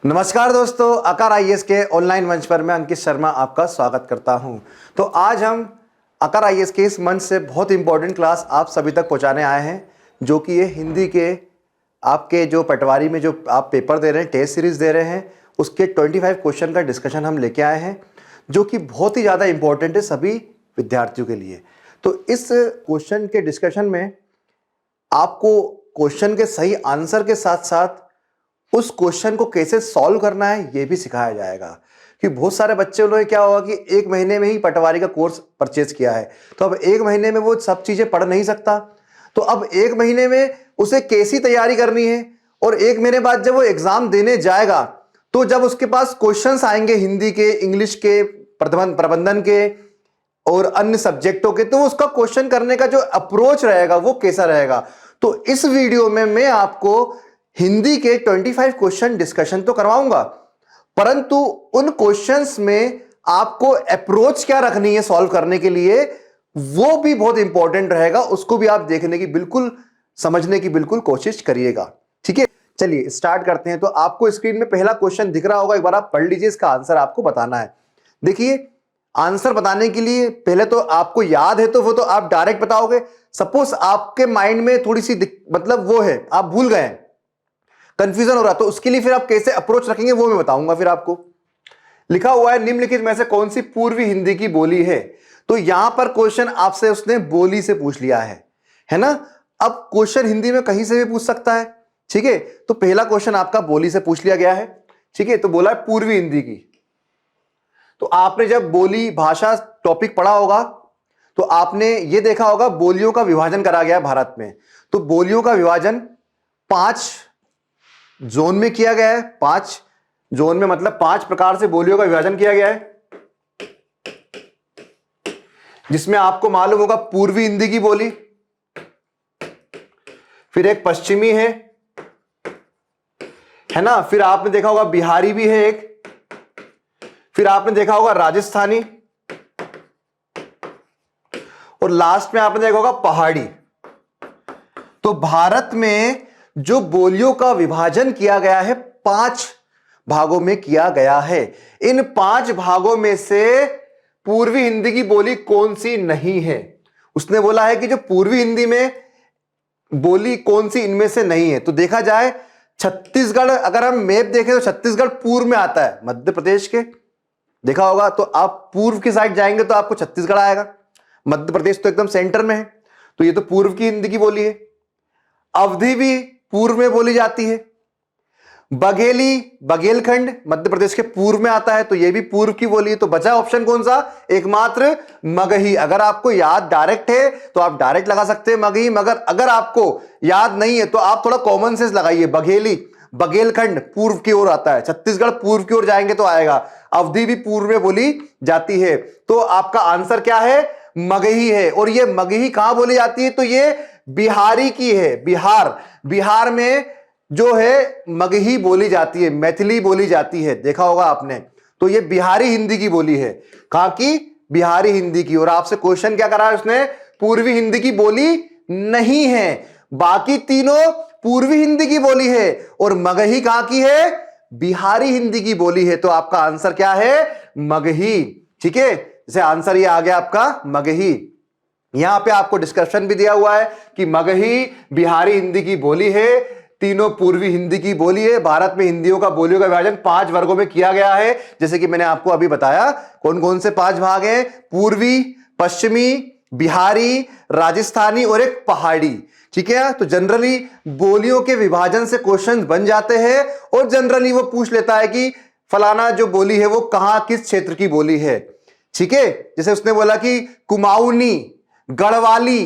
नमस्कार दोस्तों, आकार आईएएस के ऑनलाइन मंच पर मैं अंकित शर्मा आपका स्वागत करता हूं। तो आज हम आकार आईएएस के इस मंच से बहुत इंपॉर्टेंट क्लास आप सभी तक पहुंचाने आए हैं, जो कि ये हिंदी के आपके जो पटवारी में जो आप पेपर दे रहे हैं, टेस्ट सीरीज दे रहे हैं, उसके 25 क्वेश्चन का डिस्कशन हम लेके आए हैं, जो कि बहुत ही ज़्यादा इंपॉर्टेंट है सभी विद्यार्थियों के लिए। तो इस क्वेश्चन के डिस्कशन में आपको क्वेश्चन के सही आंसर के साथ साथ उस क्वेश्चन को कैसे सॉल्व करना है ये भी सिखाया जाएगा। कि बहुत सारे बच्चे उन्होंने क्या होगा कि एक महीने में ही पटवारी का कोर्स परचेज किया है, तो अब एक महीने में वो सब चीजें पढ़ नहीं सकता। तो अब एक महीने में उसे कैसी तैयारी करनी है, और एक महीने बाद जब वो एग्जाम देने जाएगा तो जब उसके पास क्वेश्चंस आएंगे हिंदी के, इंग्लिश के, प्रबंधन के और अन्य सब्जेक्टों के, तो उसका क्वेश्चन करने का जो अप्रोच रहेगा वो कैसा रहेगा। तो इस वीडियो में मैं आपको हिंदी के 25 क्वेश्चन डिस्कशन तो करवाऊंगा, परंतु उन क्वेश्चंस में आपको अप्रोच क्या रखनी है सॉल्व करने के लिए, वो भी बहुत इंपॉर्टेंट रहेगा। उसको भी आप देखने की बिल्कुल, समझने की बिल्कुल कोशिश करिएगा। ठीक है, चलिए स्टार्ट करते हैं। तो आपको स्क्रीन में पहला क्वेश्चन दिख रहा होगा, एक बार आप पढ़ लीजिए, इसका आंसर आपको बताना है। देखिए, आंसर बताने के लिए पहले तो आपको याद है तो वो तो आप डायरेक्ट बताओगे। सपोज आपके माइंड में थोड़ी सी मतलब वो है, आप भूल गए, कंफ्यूजन हो रहा, तो उसके लिए फिर आप कैसे अप्रोच रखेंगे वो मैं बताऊंगा। फिर आपको लिखा हुआ है निम्नलिखित में से कौन सी पूर्वी हिंदी की बोली है। तो यहां पर क्वेश्चन आपसे उसने बोली से पूछ लिया है ना। अब क्वेश्चन हिंदी में कहीं से भी पूछ सकता है, ठीक है। तो पहला क्वेश्चन आपका बोली से पूछ लिया गया है, ठीक है। तो बोला है पूर्वी हिंदी की। तो आपने जब बोली भाषा टॉपिक पढ़ा होगा तो आपने ये देखा होगा बोलियों का विभाजन करा गया भारत में। तो बोलियों का विभाजन 5 जोन में किया गया है। 5 जोन में मतलब 5 प्रकार से बोलियों का विभाजन किया गया है, जिसमें आपको मालूम होगा पूर्वी हिंदी की बोली, फिर एक पश्चिमी है ना, फिर आपने देखा होगा बिहारी भी है एक, फिर आपने देखा होगा राजस्थानी, और लास्ट में आपने देखा होगा पहाड़ी। तो भारत में जो बोलियों का विभाजन किया गया है 5 भागों में किया गया है। इन 5 भागों में से पूर्वी हिंदी की बोली कौन सी नहीं है। उसने बोला है कि जो पूर्वी हिंदी में बोली कौन सी इनमें से नहीं है। तो देखा जाए छत्तीसगढ़, अगर हम मैप देखें तो छत्तीसगढ़ पूर्व में आता है मध्य प्रदेश के, देखा होगा। तो आप पूर्व की साइड जाएंगे तो आपको छत्तीसगढ़ आएगा, मध्य प्रदेश तो एकदम सेंटर में है। तो ये तो पूर्व की हिंदी की बोली है। अवधी भी पूर्व में बोली जाती है। बघेली, बघेलखंड मध्य प्रदेश के पूर्व में आता है, तो यह भी पूर्व की बोली है। तो बचा ऑप्शन कौन सा, एकमात्र मगही। अगर आपको याद डायरेक्ट है तो आप डायरेक्ट लगा सकते हैं मगही, मगर अगर आपको याद नहीं है तो आप थोड़ा कॉमन सेंस लगाइए। बघेली, बघेलखंड पूर्व की ओर आता है, छत्तीसगढ़ पूर्व की ओर जाएंगे तो आएगा, अवधी भी पूर्व में बोली जाती है। तो आपका आंसर क्या है, मगही है। और ये मगही कहां बोली जाती है, तो ये बिहारी की है। बिहार में जो है मगही बोली जाती है, मैथिली बोली जाती है, देखा होगा आपने। तो ये बिहारी हिंदी की बोली है, कहां की, बिहारी हिंदी की। और आपसे क्वेश्चन क्या करा है उसने, पूर्वी हिंदी की बोली नहीं है, बाकी तीनों पूर्वी हिंदी की बोली है, और मगही कहां की है, बिहारी हिंदी की बोली है। तो आपका आंसर क्या है, मगही। ठीक है, जैसे आंसर ये आ गया आपका मगही। यहां पे आपको डिस्क्रिप्शन भी दिया हुआ है कि मगही बिहारी हिंदी की बोली है, तीनों पूर्वी हिंदी की बोली है। भारत में हिंदियों का बोलियों का विभाजन 5 वर्गों में किया गया है, जैसे कि मैंने आपको अभी बताया। कौन कौन से 5 भाग हैं, पूर्वी, पश्चिमी, बिहारी, राजस्थानी और एक पहाड़ी। ठीक है, तो जनरली बोलियों के विभाजन से क्वेश्चन बन जाते हैं, और जनरली वो पूछ लेता है कि फलाना जो बोली है वो कहां, किस क्षेत्र की बोली है। ठीक है, जैसे उसने बोला कि कुमाऊनी, गढ़वाली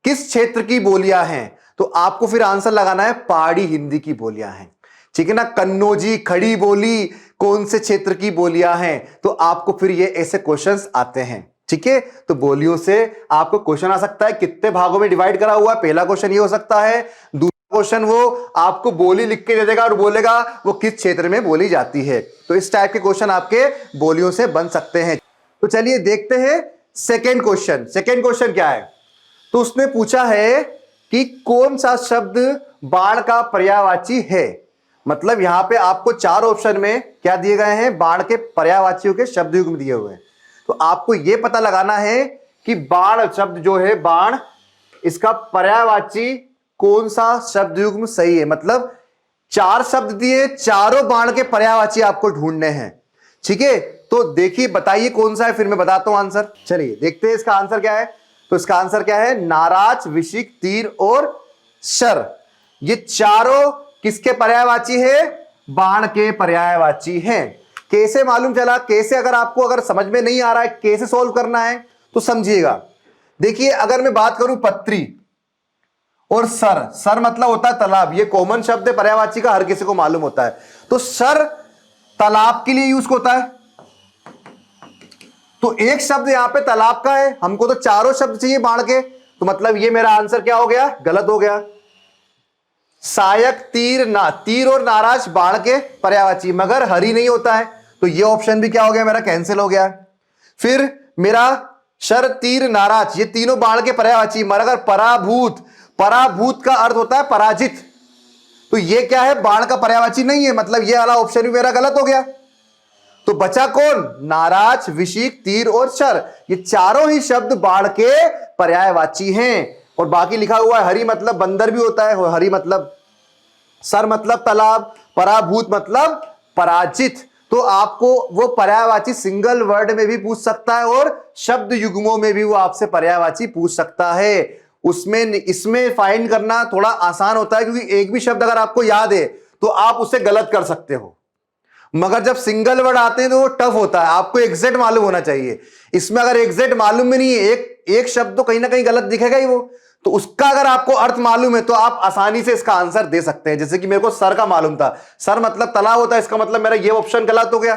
किस क्षेत्र की बोलियां हैं, तो आपको फिर आंसर लगाना है पहाड़ी हिंदी की बोलियां हैं। ठीक है ना, कन्नौजी, खड़ी बोली कौन से क्षेत्र की बोलियां हैं, तो आपको फिर ये ऐसे क्वेश्चंस आते हैं। ठीक है, तो बोलियों से आपको क्वेश्चन आ सकता है, कितने भागों में डिवाइड करा हुआ है, पहला क्वेश्चन ये हो सकता है। दूसरा क्वेश्चन वो आपको बोली लिख के दे देगा और बोलेगा वो किस क्षेत्र में बोली जाती है। तो इस टाइप के क्वेश्चन आपके बोलियों से बन सकते हैं। तो चलिए देखते हैं सेकेंड क्वेश्चन। सेकेंड क्वेश्चन क्या है, तो उसने पूछा है कि कौन सा शब्द बाण का पर्यायवाची है। मतलब यहां पे आपको 4 ऑप्शन में क्या दिए गए हैं, बाण के पर्यायवाचियों के शब्द युग्म दिए हुए हैं। तो आपको यह पता लगाना है कि बाण शब्द जो है, बाण, इसका पर्यायवाची कौन सा शब्द युग्म सही है। मतलब 4 शब्द दिए, चारों बाण के पर्यायवाची आपको ढूंढने हैं। ठीक है, तो देखिए बताइए कौन सा है, फिर मैं बताता हूं आंसर। चलिए देखते हैं इसका आंसर क्या है। तो इसका आंसर क्या है, नाराज, विशिक, तीर और शर। ये चारों किसके पर्यायवाची है, बाण के पर्यायवाची हैं। कैसे मालूम चला, कैसे, अगर आपको अगर समझ में नहीं आ रहा है कैसे सॉल्व करना है तो समझिएगा। देखिए अगर मैं बात करूं पत्री और सर, सर मतलब होता है तालाब, ये कॉमन शब्द है पर्यायवाची का, हर किसी को मालूम होता है। तो सर तालाब के लिए यूज होता है, तो एक शब्द यहां पे तालाब का है, हमको तो चारों शब्द चाहिए बाण के, तो मतलब ये मेरा आंसर क्या हो गया, गलत हो गया। सायक, तीर और नाराज बाण के पर्यायवाची, मगर हरि नहीं होता है, तो ये ऑप्शन भी क्या हो गया मेरा, कैंसिल हो गया। फिर मेरा शर, तीर, नाराज, ये तीनों बाण के पर्यायवाची, मगर पराभूत, पराभूत का अर्थ होता है पराजित, तो ये क्या है, बाण का पर्यायवाची नहीं है, मतलब ये वाला ऑप्शन भी मेरा गलत हो गया। तो बचा कौन, नाराज, विशिक, तीर और शर, ये चारों ही शब्द बाण के पर्यायवाची हैं। और बाकी लिखा हुआ है हरि मतलब बंदर भी होता है, हरि मतलब, सर मतलब तालाब, पराभूत मतलब पराजित। तो आपको वो पर्यायवाची सिंगल वर्ड में भी पूछ सकता है और शब्द युग्मों में भी वो आपसे पर्यायवाची पूछ सकता है। उसमें इसमें फाइंड करना थोड़ा आसान होता है, क्योंकि एक भी शब्द अगर आपको याद है तो आप उसे गलत कर सकते हो, मगर जब सिंगल वर्ड आते हैं तो वो टफ होता है, आपको एग्जैक्ट मालूम होना चाहिए। इसमें अगर एग्जैक्ट मालूम में नहीं है, एक शब्द तो कहीं ना कहीं गलत दिखेगा ही वो, तो उसका अगर आपको अर्थ मालूम है तो आप आसानी से इसका आंसर दे सकते हैं। जैसे कि मेरे को सर का मालूम था, सर मतलब तालाब होता है, इसका मतलब मेरा ये ऑप्शन गलत हो गया।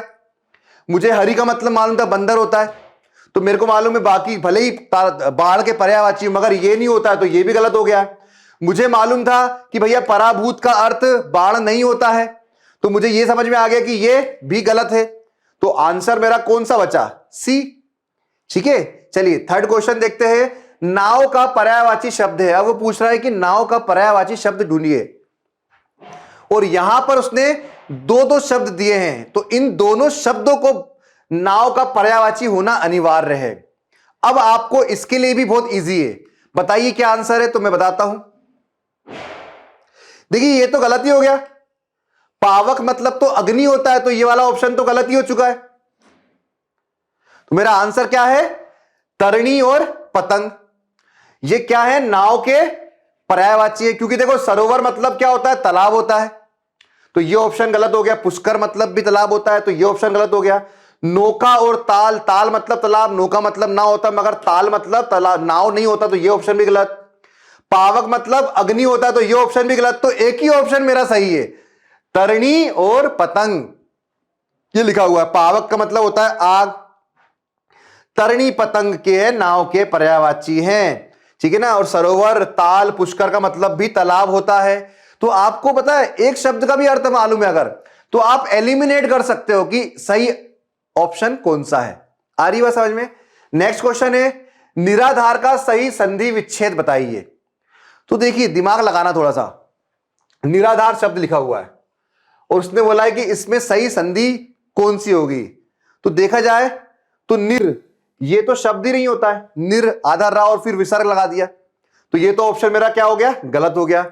मुझे हरि का मतलब मालूम था बंदर होता है, तो मेरे को मालूम है बाकी भले ही बाढ़ के पर्यायवाची, मगर ये नहीं होता है, तो ये भी गलत हो गया। मुझे मालूम था कि भैया पराभूत का अर्थ बाढ़ नहीं होता है, तो मुझे ये समझ में आ गया कि ये भी गलत है। तो आंसर मेरा कौन सा बचा, सी। ठीक है, चलिए थर्ड क्वेश्चन देखते हैं। नाव का पर्यायवाची शब्द है, अब वो पूछ रहा है कि नाव का पर्यायवाची शब्द ढूंढिए, और यहां पर उसने दो शब्द दिए हैं, तो इन दोनों शब्दों को नाव का पर्यायवाची होना अनिवार्य है। अब आपको इसके लिए भी बहुत इजी है, बताइए क्या आंसर है, तो मैं बताता हूं। देखिए ये तो गलत ही हो गया, पावक मतलब तो अग्नि होता है, तो ये वाला ऑप्शन तो गलत ही हो चुका है। तो मेरा आंसर क्या है, तरणी और पतंग। ये क्या है, नाव के पर्यायवाची है, क्योंकि देखो सरोवर मतलब क्या होता है, तालाब होता है, तो ये ऑप्शन गलत हो गया। पुष्कर मतलब भी तालाब होता है, तो ये ऑप्शन गलत हो गया। नौका और ताल, ताल मतलब तालाब, नौका मतलब नाव होता है, मगर ताल मतलब तालाब, नाव नहीं होता, तो ये ऑप्शन भी गलत। पावक मतलब अग्नि होता है, तो ये ऑप्शन भी गलत। तो एक ही ऑप्शन मेरा सही है, तरणी और पतंग, ये लिखा हुआ है। पावक का मतलब होता है आग, तरणी पतंग के नाव के पर्यायवाची हैं, ठीक है ना। और सरोवर, ताल, पुष्कर का मतलब भी तालाब होता है। तो आपको पता है एक शब्द का भी अर्थ मालूम है अगर, तो आप एलिमिनेट कर सकते हो कि सही ऑप्शन कौन सा है। आ रही बात समझ में। नेक्स्ट क्वेश्चन है, निराधार का सही संधि विच्छेद बताइए। तो देखिए दिमाग लगाना थोड़ा सा, निराधार शब्द लिखा हुआ है और उसने बोला है कि इसमें सही संधि कौन सी होगी। तो देखा जाए तो निर, ये तो शब्द ही नहीं होता है, निर आधार रहा और फिर विसर्ग लगा दिया, तो ये तो ऑप्शन मेरा क्या हो गया, गलत हो गया।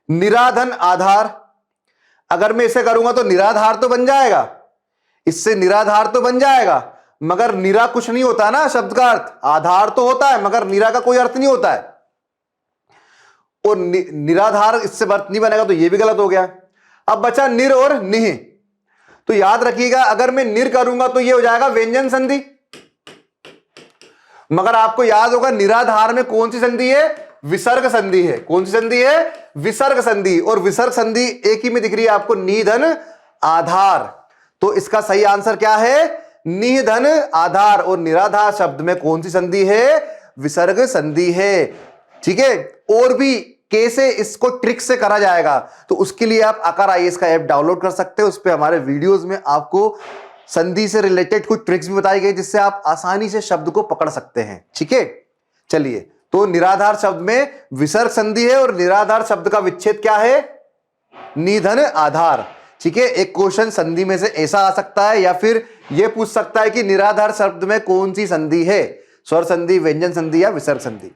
निराधन आधार, अगर मैं इसे करूंगा तो निराधार तो बन जाएगा, इससे निराधार तो बन जाएगा, मगर निरा कुछ नहीं होता ना शब्द का अर्थ, आधार तो होता है मगर निरा का कोई अर्थ नहीं होता है, और निराधार इससे अर्थ नहीं बनेगा, तो यह भी गलत हो गया। अब बचा निर और निह, तो याद रखिएगा अगर मैं निर करूंगा तो यह हो जाएगा व्यंजन संधि, मगर आपको याद होगा निराधार में कौन सी संधि है, विसर्ग संधि है। कौन सी संधि है, विसर्ग संधि, और विसर्ग संधि एक ही में दिख रही है आपको, निधन आधार। तो इसका सही आंसर क्या है, निधन आधार। और निराधार शब्द में कौन सी संधि है, विसर्ग संधि है। ठीक है, और भी कैसे इसको ट्रिक से करा जाएगा, तो उसके लिए आप आकार आईएएस का ऐप डाउनलोड कर सकते हो। उस पर हमारे वीडियोस में आपको संधि से रिलेटेड कुछ ट्रिक्स भी बताई गई, जिससे आप आसानी से शब्द को पकड़ सकते हैं। ठीक है, चलिए, तो निराधार शब्द में विसर्ग संधि है और निराधार शब्द का विच्छेद क्या है, निधन आधार। ठीक है, एक क्वेश्चन संधि में से ऐसा आ सकता है, या फिर यह पूछ सकता है कि निराधार शब्द में कौन सी संधि है, स्वर संधि, व्यंजन संधि या विसर्ग संधि।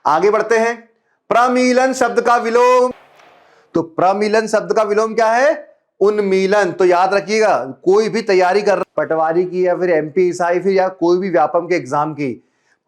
आगे बढ़ते हैं। प्रमीलन शब्द का विलोम। तो प्रमीलन शब्द का विलोम क्या है? उन्मीलन। तो याद रखिएगा, कोई भी तैयारी कर रहा, पटवारी की या फिर एमपीएसआई फिर या कोई भी व्यापम के एग्जाम की,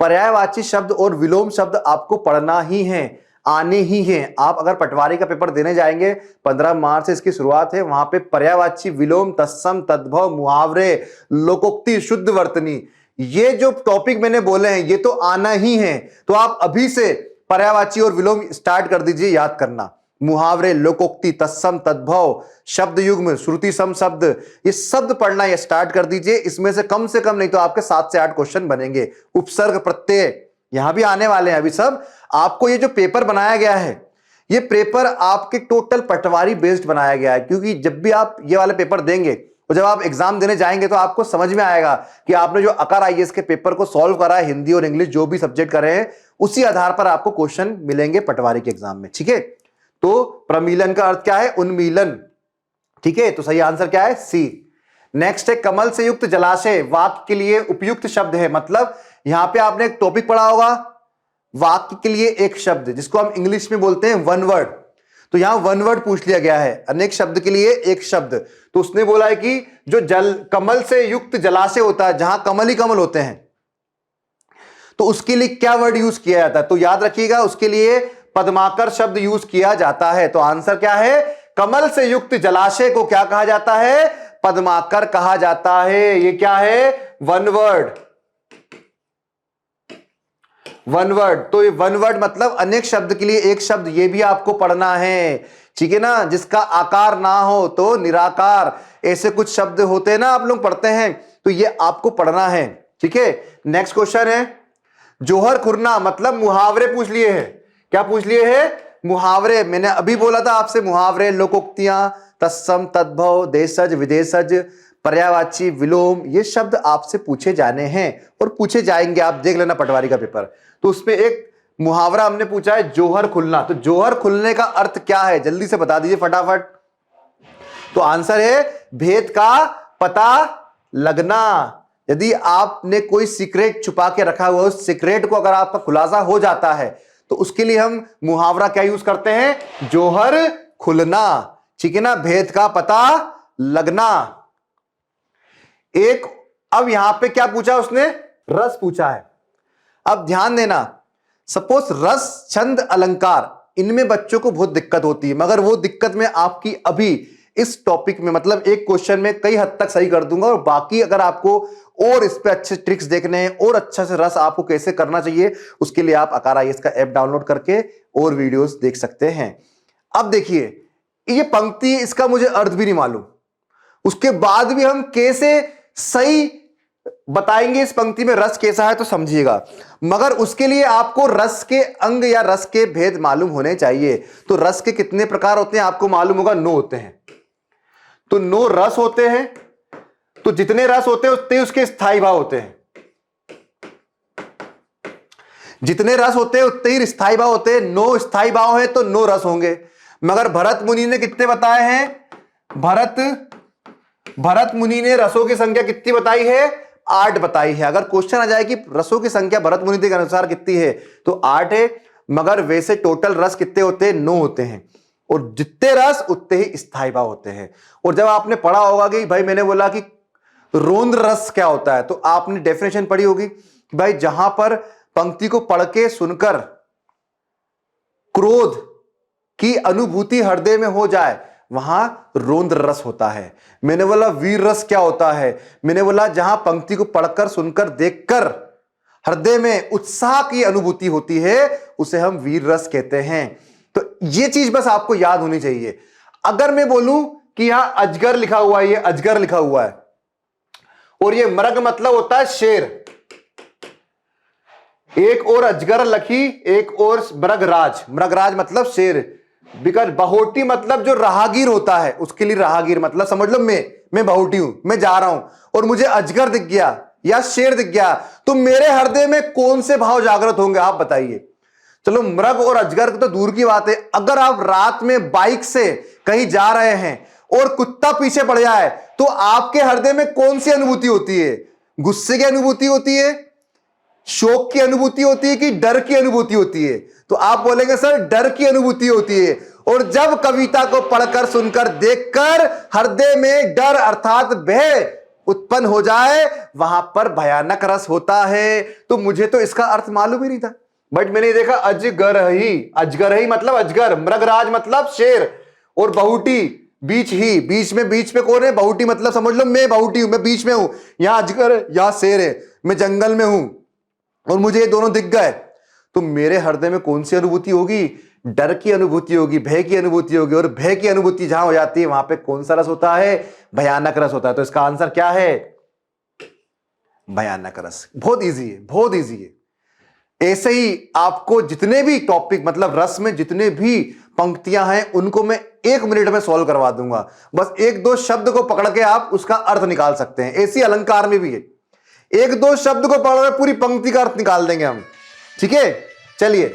पर्यायवाची शब्द और विलोम शब्द आपको पढ़ना ही है, आने ही हैं। आप अगर पटवारी का पेपर देने जाएंगे, 15 मार्च से इसकी शुरुआत है, वहां पे पर्यायवाची, विलोम, तत्सम, तद्भव, मुहावरे, लोकोक्ति, शुद्ध वर्तनी, ये जो टॉपिक मैंने बोले हैं ये तो आना ही है। तो आप अभी से पर्यायवाची और विलोम स्टार्ट कर दीजिए याद करना। मुहावरे, लोकोक्ति, तत्सम, तद्भव, शब्द युग्म, श्रुति सम शब्द, ये शब्द पढ़ना ये स्टार्ट कर दीजिए। इसमें से कम नहीं तो आपके 7 से 8 क्वेश्चन बनेंगे। उपसर्ग, प्रत्यय यहां भी आने वाले हैं अभी सब। आपको ये जो पेपर बनाया गया है, ये पेपर आपके टोटल पटवारी बेस्ड बनाया गया है, क्योंकि जब भी आप ये वाले पेपर देंगे और जब आप एग्जाम देने जाएंगे तो आपको समझ में आएगा कि आपने जो अकार आईएएस के पेपर को सॉल्व करा है, हिंदी और इंग्लिश जो भी सब्जेक्ट करे हैं, उसी आधार पर आपको क्वेश्चन मिलेंगे पटवारी के एग्जाम में। ठीक है, तो प्रमीलन का अर्थ क्या है? उन्मीलन। ठीक है, तो सही आंसर क्या है? सी। नेक्स्ट है कमल से युक्त जलाशय, वाक्य के लिए उपयुक्त शब्द है। मतलब यहां पे आपने एक टॉपिक पढ़ा होगा, वाक्य के लिए एक शब्द, जिसको हम इंग्लिश में बोलते हैं वन वर्ड। तो यहां वन वर्ड पूछ लिया गया है, अनेक शब्द के लिए एक शब्द। तो उसने बोला है कि जो कमल से युक्त जलाशय होता है, जहां कमल ही कमल होते हैं, तो उसके लिए क्या वर्ड यूज किया जाता है? तो याद रखिएगा, उसके लिए पद्माकर शब्द यूज किया जाता है। तो आंसर क्या है? कमल से युक्त जलाशय को क्या कहा जाता है? पद्माकर कहा जाता है। ये क्या है? One word. One word. तो ये वन वर्ड मतलब अनेक शब्द के लिए एक शब्द, ये भी आपको पढ़ना है। ठीक है ना, जिसका आकार ना हो तो निराकार, ऐसे कुछ शब्द होते हैं ना, आप लोग पढ़ते हैं, तो ये आपको पढ़ना है। ठीक है, नेक्स्ट क्वेश्चन है जोहर खुरना, मतलब मुहावरे पूछ लिए हैं। क्या पूछ लिए हैं? मुहावरे। मैंने अभी बोला था आपसे, मुहावरे, लोकोक्तियां, तत्सम, तद्भव, देशज, विदेशज, पर्यायवाची, विलोम, ये शब्द आपसे पूछे जाने हैं और पूछे जाएंगे। आप देख लेना पटवारी का पेपर। तो उसमें एक मुहावरा हमने पूछा है जोहर खुलना। तो जोहर खुलने का अर्थ क्या है? जल्दी से बता दीजिए फटाफट। तो आंसर है भेद का पता लगना। यदि आपने कोई सीक्रेट छुपा के रखा हुआ, उस सीक्रेट को अगर आपका खुलासा हो जाता है, तो उसके लिए हम मुहावरा क्या यूज करते हैं? जोहर खुलना। ठीक है ना, भेद का पता लगना। एक, अब यहां पे क्या पूछा उसने? रस पूछा है। अब ध्यान देना, सपोज रस, छंद, अलंकार, इनमें बच्चों को बहुत दिक्कत होती है, मगर वो दिक्कत में आपकी अभी इस टॉपिक में, मतलब एक क्वेश्चन में कई हद तक सही कर दूंगा। और बाकी अगर आपको और इस पे अच्छे ट्रिक्स देखने हैं और अच्छा से रस आपको कैसे करना चाहिए, उसके लिए आप आकार आईएएस का ऐप डाउनलोड करके और वीडियोस देख सकते हैं। अब देखिए, ये पंक्ति, इसका मुझे अर्थ भी नहीं मालूम, उसके बाद भी हम कैसे सही बताएंगे इस पंक्ति में रस कैसा है, तो समझिएगा। मगर उसके लिए आपको रस के अंग या रस के भेद मालूम होने चाहिए। तो रस के कितने प्रकार होते हैं आपको मालूम होगा? 9 होते हैं। तो 9 रस होते हैं। तो जितने रस होते हैं उतने उसके स्थायी भाव होते हैं। जितने रस होते हैं उतने ही स्थायी भाव होते हैं। 9 स्थायी भाव है तो 9 रस होंगे। मगर भरत मुनि ने कितने बताए हैं? भरत मुनि ने रसों की संख्या कितनी बताई है? 8 बताई है। अगर क्वेश्चन आ जाए कि रसों की संख्या भरत मुनि के अनुसार कितनी है, तो 8 है। मगर वैसे टोटल रस कितने होते हैं? 9 होते हैं। और जितने रस उतने ही स्थायी भाव होते हैं। और जब आपने पढ़ा होगा कि भाई मैंने बोला कि रोंद रस क्या होता है, तो आपने डेफिनेशन पढ़ी होगी कि भाई जहां पर पंक्ति को पढ़ के सुनकर क्रोध की अनुभूति हृदय में हो जाए, वहां रोंद रस होता है। मैंने बोला वीर रस क्या होता है? मैंने बोला जहां पंक्ति को पढ़कर, सुनकर, देखकर हृदय में उत्साह की अनुभूति होती है, उसे हम वीर रस कहते हैं। तो यह चीज बस आपको याद होनी चाहिए। अगर मैं बोलूं कि यहां अजगर लिखा हुआ है, ये अजगर लिखा हुआ है, और ये मृग मतलब होता है शेर, एक और अजगर लखी, एक और मृगराज। मृगराज मतलब शेर। बिकॉज बहुटी मतलब जो राहगीर होता है, उसके लिए राहगीर मतलब समझ लो मैं बहुटी हूं, मैं जा रहा हूं और मुझे अजगर दिख गया या शेर दिख गया, तो मेरे हृदय में कौन से भाव जागृत होंगे आप बताइए। चलो मृग और अजगर तो दूर की बात है, अगर आप रात में बाइक से कहीं जा रहे हैं और कुत्ता पीछे पड़ जाए तो आपके हृदय में कौन सी अनुभूति होती है? गुस्से की अनुभूति होती है, शोक की अनुभूति होती है कि डर की अनुभूति होती है? तो आप बोलेंगे सर डर की अनुभूति होती है। और जब कविता को पढ़कर, सुनकर, देखकर हृदय में डर अर्थात भय उत्पन्न हो जाए, वहां पर भयानक रस होता है। तो मुझे तो इसका अर्थ मालूम ही नहीं था, बट मैंने देखा अजगर ही मतलब अजगर, मृगराज मतलब शेर, और बहुटी बीच ही, बीच में कौन है? बहुटी मतलब समझ लो मैं बहुटी हूं, मैं बीच में हूं, यहां अजगर है, यहां शेर है, मैं जंगल में हूं और मुझे ये दोनों दिख गए। तो मेरे हृदय में कौन सी अनुभूति होगी? डर की अनुभूति होगी, भय की अनुभूति होगी। और भय की अनुभूति जहां हो जाती है वहां पे कौन सा रस होता है? भयानक रस होता है। तो इसका आंसर क्या है? भयानक रस। बहुत इजी है, बहुत इजी है। ऐसे ही आपको जितने भी टॉपिक, मतलब रस में जितने भी पंक्तियां हैं, उनको मैं 1 मिनट में सॉल्व करवा दूंगा। बस 1-2 शब्द को पकड़ के आप उसका अर्थ निकाल सकते हैं। ऐसी अलंकार में भी है, 1-2 शब्द को पकड़ के पूरी पंक्ति का अर्थ निकाल देंगे हम। ठीक है, चलिए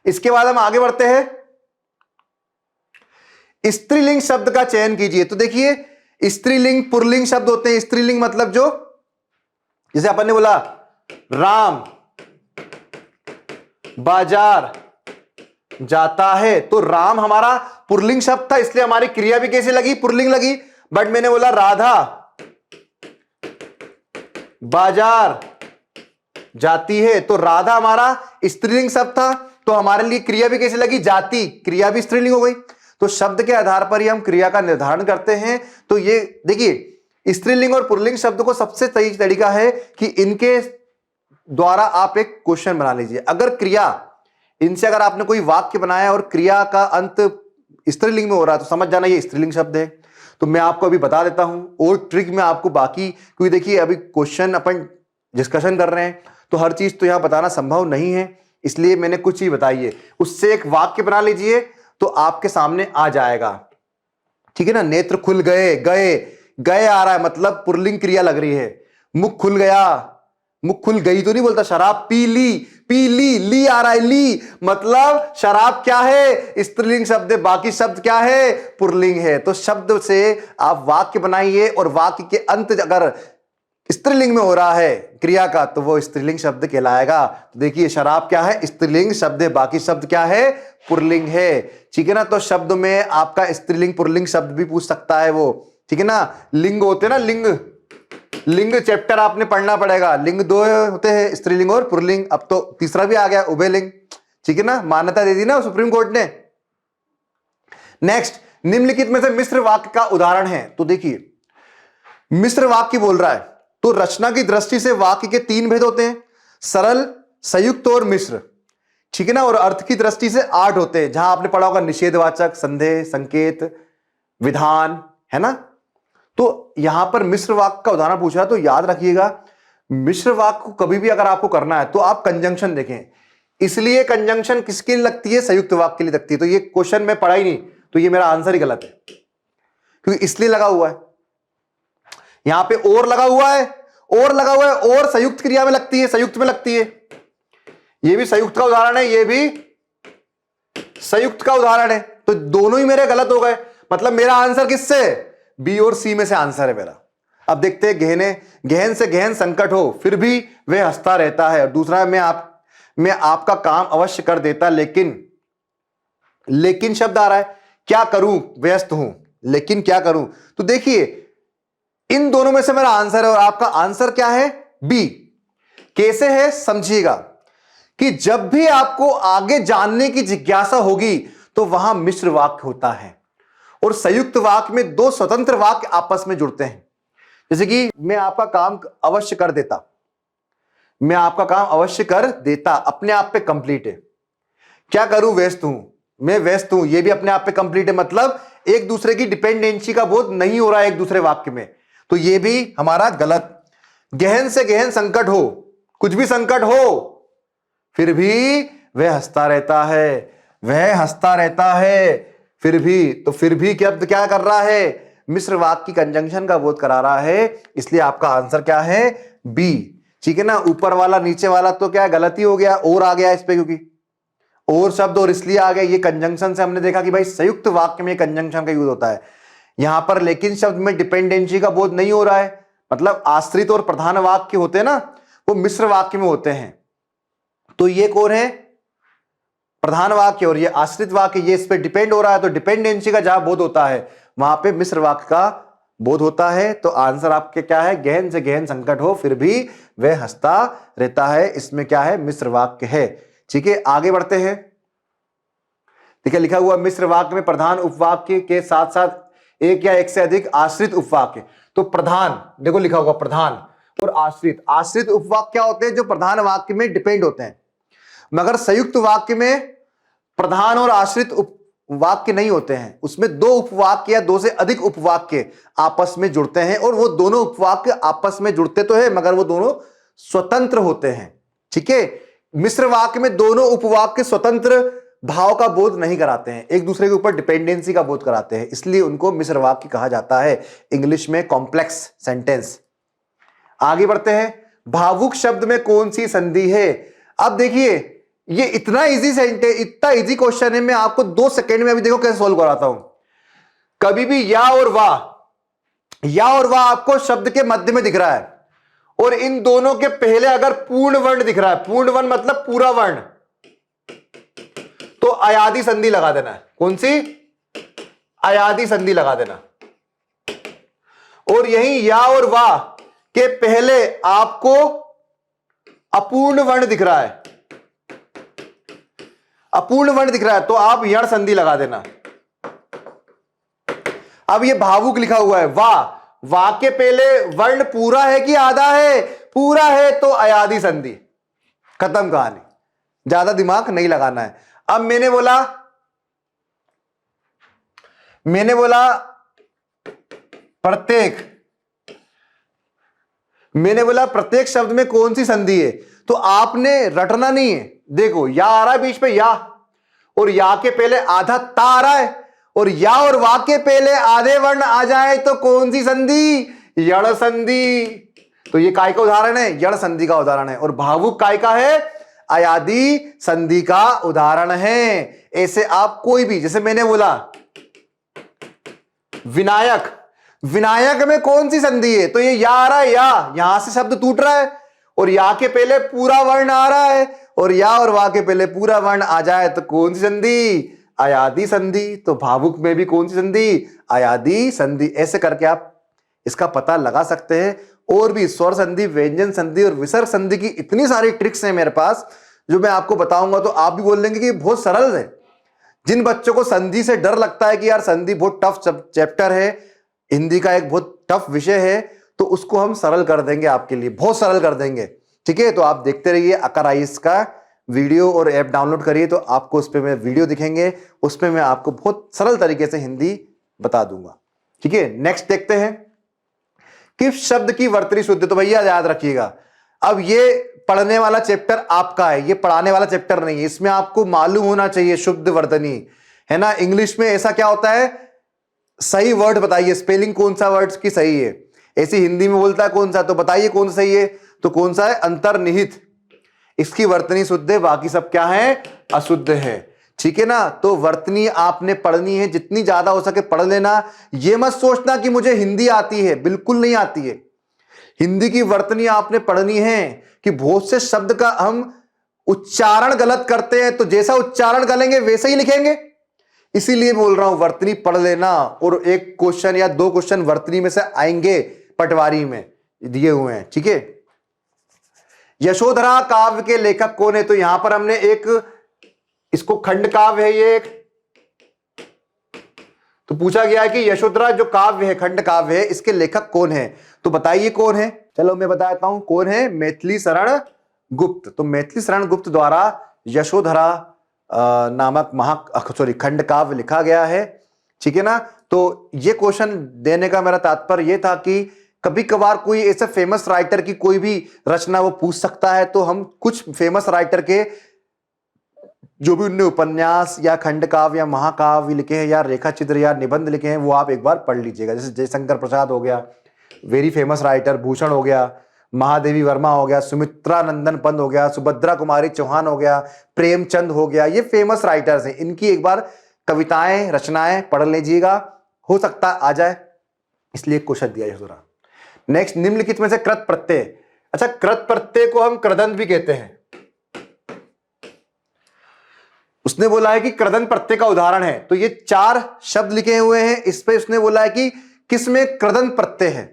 इसके बाद हम आगे बढ़ते हैं। स्त्रीलिंग शब्द का चयन कीजिए। तो देखिए, स्त्रीलिंग पुल्लिंग शब्द होते हैं। स्त्रीलिंग मतलब जो, जैसे अपन ने बोला राम बाजार जाता है, तो राम हमारा पुल्लिंग शब्द था, इसलिए हमारी क्रिया भी कैसे लगी? पुल्लिंग लगी। बट मैंने बोला राधा बाजार जाती है, तो राधा हमारा स्त्रीलिंग शब्द था, तो हमारे लिए क्रिया भी कैसे लगी? जाती, क्रिया भी स्त्रीलिंग हो गई। तो शब्द के आधार पर ही हम क्रिया का निर्धारण करते हैं। तो ये देखिए, स्त्रीलिंग और पुल्लिंग शब्द को सबसे सही तरीका है कि इनके द्वारा आप एक क्वेश्चन बना लीजिए। अगर क्रिया, इनसे अगर आपने कोई वाक्य बनाया और क्रिया का अंत स्त्रीलिंग में हो रहा है, तो समझ जाना ये स्त्रीलिंग शब्द है। तो मैं आपको अभी बता देता हूं, और ट्रिक में आपको बाकी, क्योंकि देखिए अभी क्वेश्चन अपन डिस्कशन कर रहे हैं, तो हर चीज तो यहां बताना संभव नहीं है, इसलिए मैंने कुछ ही बताई है। उससे एक वाक्य बना लीजिए तो आपके सामने आ जाएगा। ठीक है ना? नेत्र खुल गए, गए गए आ रहा है मतलब पुल्लिंग क्रिया लग रही है। मुख खुल गया, मुख खुल गई तो नहीं बोलता। शराब पी ली, पी ली, ली आ रहा है, ली मतलब शराब क्या है? स्त्रीलिंग शब्द है। बाकी शब्द क्या है? पुल्लिंग है। तो शब्द से आप वाक्य बनाइए, और वाक्य के अंत अगर स्त्रीलिंग में हो रहा है क्रिया का, तो वो स्त्रीलिंग शब्द कहलाएगा। तो देखिए, शराब क्या है? स्त्रीलिंग शब्द है। बाकी शब्द क्या है? पुल्लिंग है। ठीक है ना? तो शब्द में आपका स्त्रीलिंग पुल्लिंग शब्द भी पूछ सकता है वो। ठीक है ना? लिंग होते हैं ना, लिंग, लिंग चैप्टर आपने पढ़ना पड़ेगा। लिंग 2 होते हैं, स्त्रीलिंग और पुल्लिंग। अब तो तीसरा भी आ गया, उभयलिंग। ठीक है ना? मान्यता दे दी ना सुप्रीम कोर्ट ने। नेक्स्ट, निम्नलिखित में से मिश्र वाक्य का उदाहरण है। तो देखिए, मिश्र वाक्य बोल रहा है, तो रचना की दृष्टि से वाक्य के 3 भेद होते हैं, सरल, संयुक्त और मिश्र। ठीक है ना? और अर्थ की दृष्टि से 8 होते हैं, जहां आपने पढ़ा होगा निषेधवाचक, संदेह, संकेत, विधान, है ना? तो यहां पर मिश्र वाक्य का उदाहरण पूछा, तो याद रखिएगा, मिश्र वाक्य को कभी भी अगर आपको करना है तो आप कंजंक्शन देखें। इसलिए कंजंक्शन किसके लिए लगती है? संयुक्त वाक्य के लिए लगती है। तो ये क्वेश्चन मैं पढ़ा ही नहीं, तो ये मेरा आंसर ही गलत है, क्योंकि इसलिए लगा हुआ है। यहां पे और लगा हुआ है, और लगा हुआ है, और संयुक्त क्रिया में लगती है, संयुक्त में लगती है। ये भी संयुक्त का उदाहरण है, ये भी संयुक्त का उदाहरण है। तो दोनों ही मेरे गलत हो गए। मतलब मेरा आंसर किससे? बी और सी में से आंसर है मेरा। अब देखते हैं, गहन से गहन संकट हो फिर भी वह हंसता रहता है। और दूसरा, मैं आपका काम अवश्य कर देता, लेकिन शब्द आ रहा है, क्या करूं, व्यस्त हूं, लेकिन क्या करूं। तो देखिए, इन दोनों में से मेरा आंसर है, और आपका आंसर क्या है? बी। कैसे है समझिएगा, कि जब भी आपको आगे जानने की जिज्ञासा होगी तो वहां मिश्र वाक्य होता है, और संयुक्त वाक्य में 2 स्वतंत्र वाक्य आपस में जुड़ते हैं। जैसे कि मैं आपका काम अवश्य कर देता, मैं आपका काम अवश्य कर देता अपने आप पे कंप्लीट है। क्या करूं, व्यस्त हूं, मैं व्यस्त हूं, ये भी अपने आप पे कंप्लीट है। मतलब एक दूसरे की डिपेंडेंसी का बोध नहीं हो रहा है एक दूसरे वाक्य में, तो ये भी हमारा गलत। गहन से गहन संकट हो, कुछ भी संकट हो, फिर भी वह हंसता रहता है, वह हंसता रहता है, फिर भी। तो फिर भी क्या कर रहा है? मिश्र वाक्य की कंजंक्शन का बोध करा रहा है। इसलिए आपका आंसर क्या है? बी। ठीक है ना? ऊपर वाला नीचे वाला तो क्या गलती हो गया, और आ गया इस पे, क्योंकि और शब्द और इसलिए आ गए, ये कंजंक्शन से हमने देखा कि भाई संयुक्त वाक्य में कंजंक्शन का यूज होता है। यहां पर लेकिन शब्द में डिपेंडेंसी का बोध नहीं हो रहा है, मतलब आश्रित और प्रधान वाक्य होते हैं ना, वो मिश्र वाक्य में होते हैं। तो ये कौन है, प्रधान वाक्य, और ये आश्रित वाक्य, ये इस पे डिपेंड हो रहा है, तो डिपेंडेंसी का जहां बोध होता है वहां पे मिश्र वाक्य का बोध होता है। तो आंसर आपके क्या है, गहन से गहन संकट हो फिर भी वह हंसता रहता है, इसमें क्या है, मिश्र वाक्य है। ठीक है, आगे बढ़ते हैं। ठीक है, लिखा हुआ मिश्र वाक्य में प्रधान उपवाक्य के साथ साथ एक या एक से अधिक आश्रित उपवाक्य। तो प्रधान, देखो लिखा होगा प्रधान और आश्रित। आश्रित उपवाक्य क्या होते हैं, जो प्रधान वाक्य में डिपेंड होते हैं, मगर संयुक्त वाक्य में प्रधान और आश्रित उपवाक्य नहीं होते हैं, उसमें दो उपवाक्य या दो से अधिक उपवाक्य आपस में जुड़ते हैं, और वो दोनों उपवाक्य आपस में जुड़ते तो है मगर वो दोनों स्वतंत्र होते हैं। ठीक है, मिश्र वाक्य में दोनों उपवाक्य स्वतंत्र भाव का बोध नहीं कराते हैं, एक दूसरे के ऊपर डिपेंडेंसी का बोध कराते हैं, इसलिए उनको मिश्र वाक्य कहा जाता है, इंग्लिश में कॉम्प्लेक्स सेंटेंस। आगे बढ़ते हैं, भावुक शब्द में कौन सी संधि है। अब देखिए ये इतना इजी सेंटेंस, इतना इजी क्वेश्चन है, मैं आपको 2 सेकंड में अभी देखो कैसे सोल्व कराता हूं। कभी भी या और वाह आपको शब्द के मध्य में दिख रहा है, और इन दोनों के पहले अगर पूर्ण वर्ण दिख रहा है, पूर्ण वर्ण मतलब पूरा वर्ण, तो अयादि संधि लगा देना है। कौन सी, अयादि संधि लगा देना। और यही या और वाह के पहले आपको अपूर्ण वर्ण दिख रहा है, अपूर्ण वर्ण दिख रहा है, तो आप यण संधि लगा देना। अब ये भावुक लिखा हुआ है, वाह के पहले वर्ण पूरा है कि आधा है, पूरा है तो अयादि संधि, खत्म कहानी, ज्यादा दिमाग नहीं लगाना है। अब मैंने बोला प्रत्येक शब्द में कौन सी संधि है, तो आपने रटना नहीं है। देखो या आ रहा है बीच पे, या, और या के पहले आधा ता आ रहा है, और या और वा के पहले आधे वर्ण आ जाए तो कौन सी संधि, यण संधि। तो ये काय का उदाहरण है, यण संधि का उदाहरण है, और भावुक काय का है, अयादि संधि का उदाहरण है। ऐसे आप कोई भी, जैसे मैंने बोला विनायक में कौन सी संधि है, तो ये या आ रहा है, या, यहां से शब्द टूट रहा है, और या के पहले पूरा वर्ण आ रहा है, और या और वा के पहले पूरा वर्ण आ जाए तो कौन सी संधि, अयादि संधि। तो भावुक में भी कौन सी संधि, अयादि संधि। ऐसे करके आप इसका पता लगा सकते हैं। और भी स्वर संधि, व्यंजन संधि और विसर्ग संधि की इतनी सारी ट्रिक्स हैं मेरे पास, जो मैं आपको बताऊंगा तो आप भी बोल लेंगे कि बहुत सरल है। जिन बच्चों को संधि से डर लगता है कि यार संधि बहुत टफ चैप्टर है, हिंदी का एक बहुत टफ विषय है, तो उसको हम सरल कर देंगे, आपके लिए बहुत सरल कर देंगे। ठीक है, तो आप देखते रहिए अकर आईएएस का वीडियो और ऐप डाउनलोड करिए, तो आपको उस पर मैं वीडियो दिखेंगे, उस पर मैं आपको बहुत सरल तरीके से हिंदी बता दूंगा। ठीक है, नेक्स्ट देखते हैं, किस शब्द की वर्तनी शुद्ध। तो भैया याद रखिएगा, अब ये पढ़ने वाला चैप्टर आपका है, ये पढ़ाने वाला चैप्टर नहीं है, इसमें आपको मालूम होना चाहिए शुद्ध वर्तनी, है ना। इंग्लिश में ऐसा क्या होता है, सही वर्ड बताइए, स्पेलिंग कौन सा वर्ड की सही है, ऐसी हिंदी में बोलता है कौन सा, तो बताइए कौन सा सही है, तो कौन सा है, अंतर्निहित, इसकी वर्तनी शुद्ध है, बाकी सब क्या है, अशुद्ध है। ठीक है ना, तो वर्तनी आपने पढ़नी है, जितनी ज्यादा हो सके पढ़ लेना। यह मत सोचना कि मुझे हिंदी आती है, बिल्कुल नहीं आती है। हिंदी की वर्तनी आपने पढ़नी है कि बहुत से शब्द का हम उच्चारण गलत करते हैं, तो जैसा उच्चारण करेंगे वैसे ही लिखेंगे, इसीलिए बोल रहा हूं वर्तनी पढ़ लेना। और एक क्वेश्चन या 2 क्वेश्चन वर्तनी में से आएंगे, पटवारी में दिए हुए हैं। ठीक है, यशोधरा काव्य के लेखक कौन है, तो यहां पर हमने एक, इसको खंड काव्य है ये एक, तो पूछा गया है कि यशोधरा जो काव्य है, खंड काव्य है, इसके लेखक कौन है, तो बताइए कौन है। चलो मैं बताता हूं कौन है, मैथिली शरण गुप्त। तो मैथिली शरण गुप्त द्वारा यशोधरा नामक खंड काव्य लिखा गया है। ठीक है ना, तो ये क्वेश्चन देने का मेरा तात्पर्य यह था कि कभी कभार कोई ऐसे फेमस राइटर की कोई भी रचना वो पूछ सकता है, तो हम कुछ फेमस राइटर के जो भी उनने उपन्यास या खंड काव्य या महाकाव्य लिखे हैं या रेखा चित्र या निबंध लिखे हैं, वो आप एक बार पढ़ लीजिएगा। जैसे जयशंकर प्रसाद हो गया, वेरी फेमस राइटर, भूषण हो गया, महादेवी वर्मा हो गया, सुमित्रा नंदन पंत हो गया, सुभद्रा कुमारी चौहान हो गया, प्रेमचंद हो गया, ये फेमस राइटर्स हैं। इनकी एक बार कविताएं रचनाएं पढ़ लीजिएगा, हो सकता आ जाए, इसलिए क्वेश्चन दिया है। नेक्स्ट, निम्नलिखित में से कृत प्रत्यय। अच्छा, कृत प्रत्यय को हम कृदंत भी कहते हैं। उसने बोला है कि कृदंत प्रत्यय का उदाहरण है, तो ये 4 शब्द लिखे हुए हैं, इस पे उसने बोला है कि किसमें कृदंत प्रत्यय है।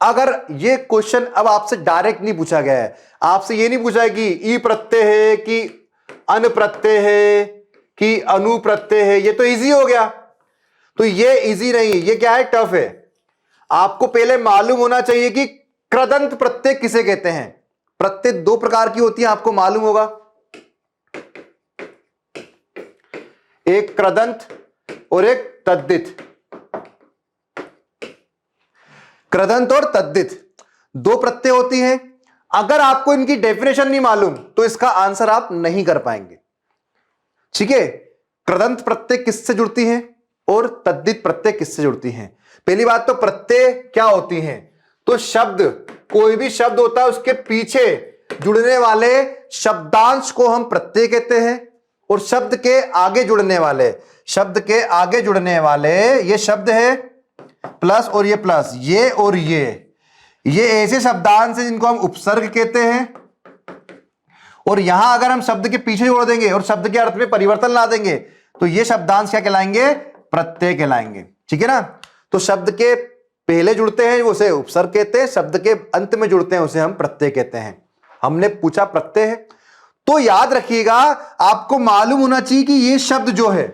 अगर ये क्वेश्चन अब आपसे डायरेक्ट नहीं पूछा गया है, आपसे ये नहीं पूछा है कि ई प्रत्यय है कि अन प्रत्यय है कि अनु प्रत्यय है, ये तो इजी हो गया। तो ये इजी नहीं, ये क्या है, टफ है। आपको पहले मालूम होना चाहिए कि कृदंत प्रत्यय किसे कहते हैं। प्रत्यय 2 प्रकार की होती है, आपको मालूम होगा, एक कृदंत और एक तद्धित। कृदंत और तद्धित 2 प्रत्यय होती हैं। अगर आपको इनकी डेफिनेशन नहीं मालूम तो इसका आंसर आप नहीं कर पाएंगे। ठीक है, कृदंत प्रत्यय किससे जुड़ती हैं और तद्धित प्रत्यय किससे जुड़ती हैं। पहली बात तो प्रत्यय क्या होती हैं, तो शब्द, कोई भी शब्द होता है उसके पीछे जुड़ने वाले शब्दांश को हम प्रत्यय कहते हैं, और शब्द के आगे जुड़ने वाले, शब्द के आगे जुड़ने वाले ये शब्द है प्लस और ये प्लस, ये और ये ऐसे शब्दांश हैं जिनको हम उपसर्ग कहते हैं। और यहां अगर हम शब्द के पीछे जोड़ देंगे और शब्द के अर्थ में परिवर्तन ला देंगे तो ये शब्दांश क्या कहलाएंगे, प्रत्यय कहलाएंगे। ठीक है ना। तो शब्द के पहले जुड़ते हैं उसे उपसर्ग कहते हैं, शब्द के अंत में जुड़ते हैं उसे हम प्रत्यय कहते हैं। हमने पूछा प्रत्यय है, तो याद रखिएगा आपको मालूम होना चाहिए कि ये शब्द जो है,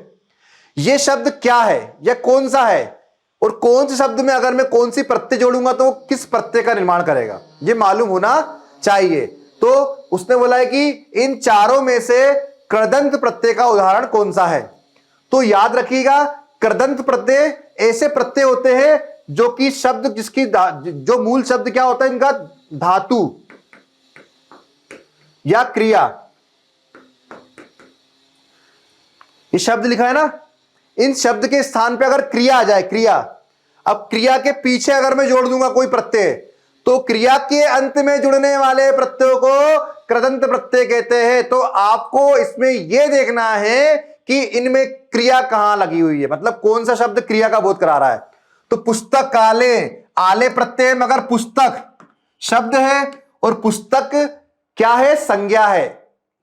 ये शब्द क्या है या कौन सा है, और कौन से शब्द में अगर मैं कौन सी प्रत्यय जोड़ूंगा तो किस प्रत्यय का निर्माण करेगा, ये मालूम होना चाहिए। तो उसने बोला है कि इन चारों में से कृदंत प्रत्यय का उदाहरण कौन सा है। तो याद रखिएगा कृदंत प्रत्यय ऐसे प्रत्यय होते हैं जो कि शब्द जिसकी जो मूल शब्द क्या होता है इनका, धातु या क्रिया। ये शब्द लिखा है ना, इन शब्द के स्थान पे अगर क्रिया आ जाए, क्रिया, अब क्रिया के पीछे अगर मैं जोड़ दूंगा कोई प्रत्यय तो क्रिया के अंत में जुड़ने वाले प्रत्ययों को कृदंत प्रत्यय कहते हैं। तो आपको इसमें यह देखना है कि इनमें क्रिया कहां लगी हुई है, मतलब कौन सा शब्द क्रिया का बोध करा रहा है। तो पुस्तक काले, आले प्रत्यय मगर पुस्तक शब्द है और पुस्तक क्या है, संज्ञा है,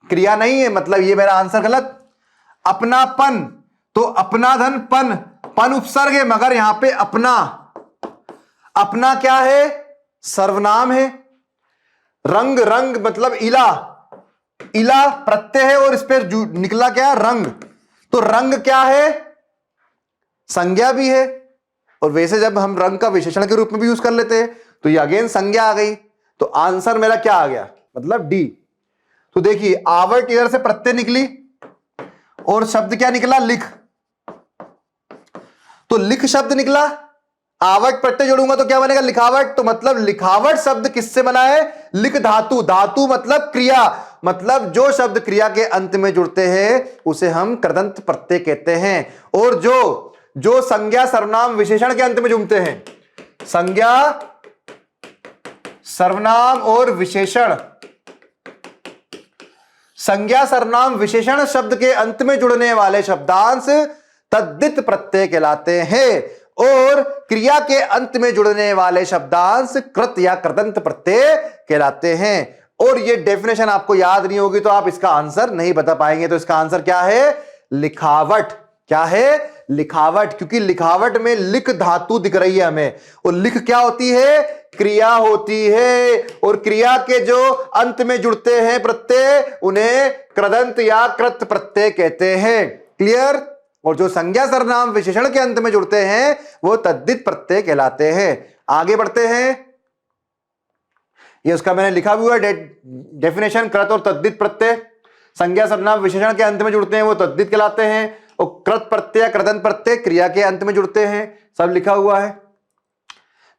क्रिया नहीं है, मतलब ये मेरा आंसर गलत। अपनापन, तो अपना धन पन, पन उपसर्ग है मगर यहां पे अपना, अपना क्या है, सर्वनाम है। रंग, रंग मतलब इला, इला प्रत्यय है और इस पर निकला क्या, रंग, तो रंग क्या है, संज्ञा भी है। और वैसे जब हम रंग का विशेषण के रूप में भी यूज कर लेते हैं तो ये अगेन संज्ञा आ गई। तो आंसर मेरा क्या आ गया, मतलब डी। तो देखिए आवट इधर से प्रत्यय निकली और शब्द क्या निकला, लिख, तो लिख शब्द निकला, आवट प्रत्यय जोड़ूंगा तो क्या बनेगा, लिखावट। तो मतलब लिखावट शब्द किससे बना है, लिख धातु, धातु मतलब क्रिया, मतलब जो शब्द क्रिया के अंत में जुड़ते हैं उसे हम कृदंत प्रत्यय कहते हैं। और जो संज्ञा सर्वनाम विशेषण के अंत में जुड़ते हैं, संज्ञा सर्वनाम और विशेषण, संज्ञा सर्वनाम विशेषण शब्द के अंत में जुड़ने वाले शब्दांश तद्धित प्रत्यय कहलाते हैं, और क्रिया के अंत में जुड़ने वाले शब्दांश कृत या कृदंत प्रत्यय कहलाते हैं। और ये डेफिनेशन आपको याद नहीं होगी तो आप इसका आंसर नहीं बता पाएंगे। तो इसका आंसर क्या है, लिखावट। क्या है, लिखावट, क्योंकि लिखावट में लिख धातु दिख रही है हमें, और लिख क्या होती है, क्रिया होती है, और क्रिया के जो अंत में जुड़ते हैं प्रत्यय उन्हें कृदंत या कृत प्रत्यय कहते हैं। क्लियर। और जो संज्ञा सर्वनाम विशेषण के अंत में जुड़ते हैं वो तद्धित प्रत्यय कहलाते हैं। आगे बढ़ते हैं, ये उसका मैंने लिखा भी हुआ है डेफिनेशन, कृत और तद्धित प्रत्यय संज्ञा सर्वनाम विशेषण के अंत में जुड़ते हैं वो तद्धित कहलाते हैं, और कृत प्रत्यय कृदंत प्रत्यय क्रिया के अंत में जुड़ते हैं, सब लिखा हुआ है।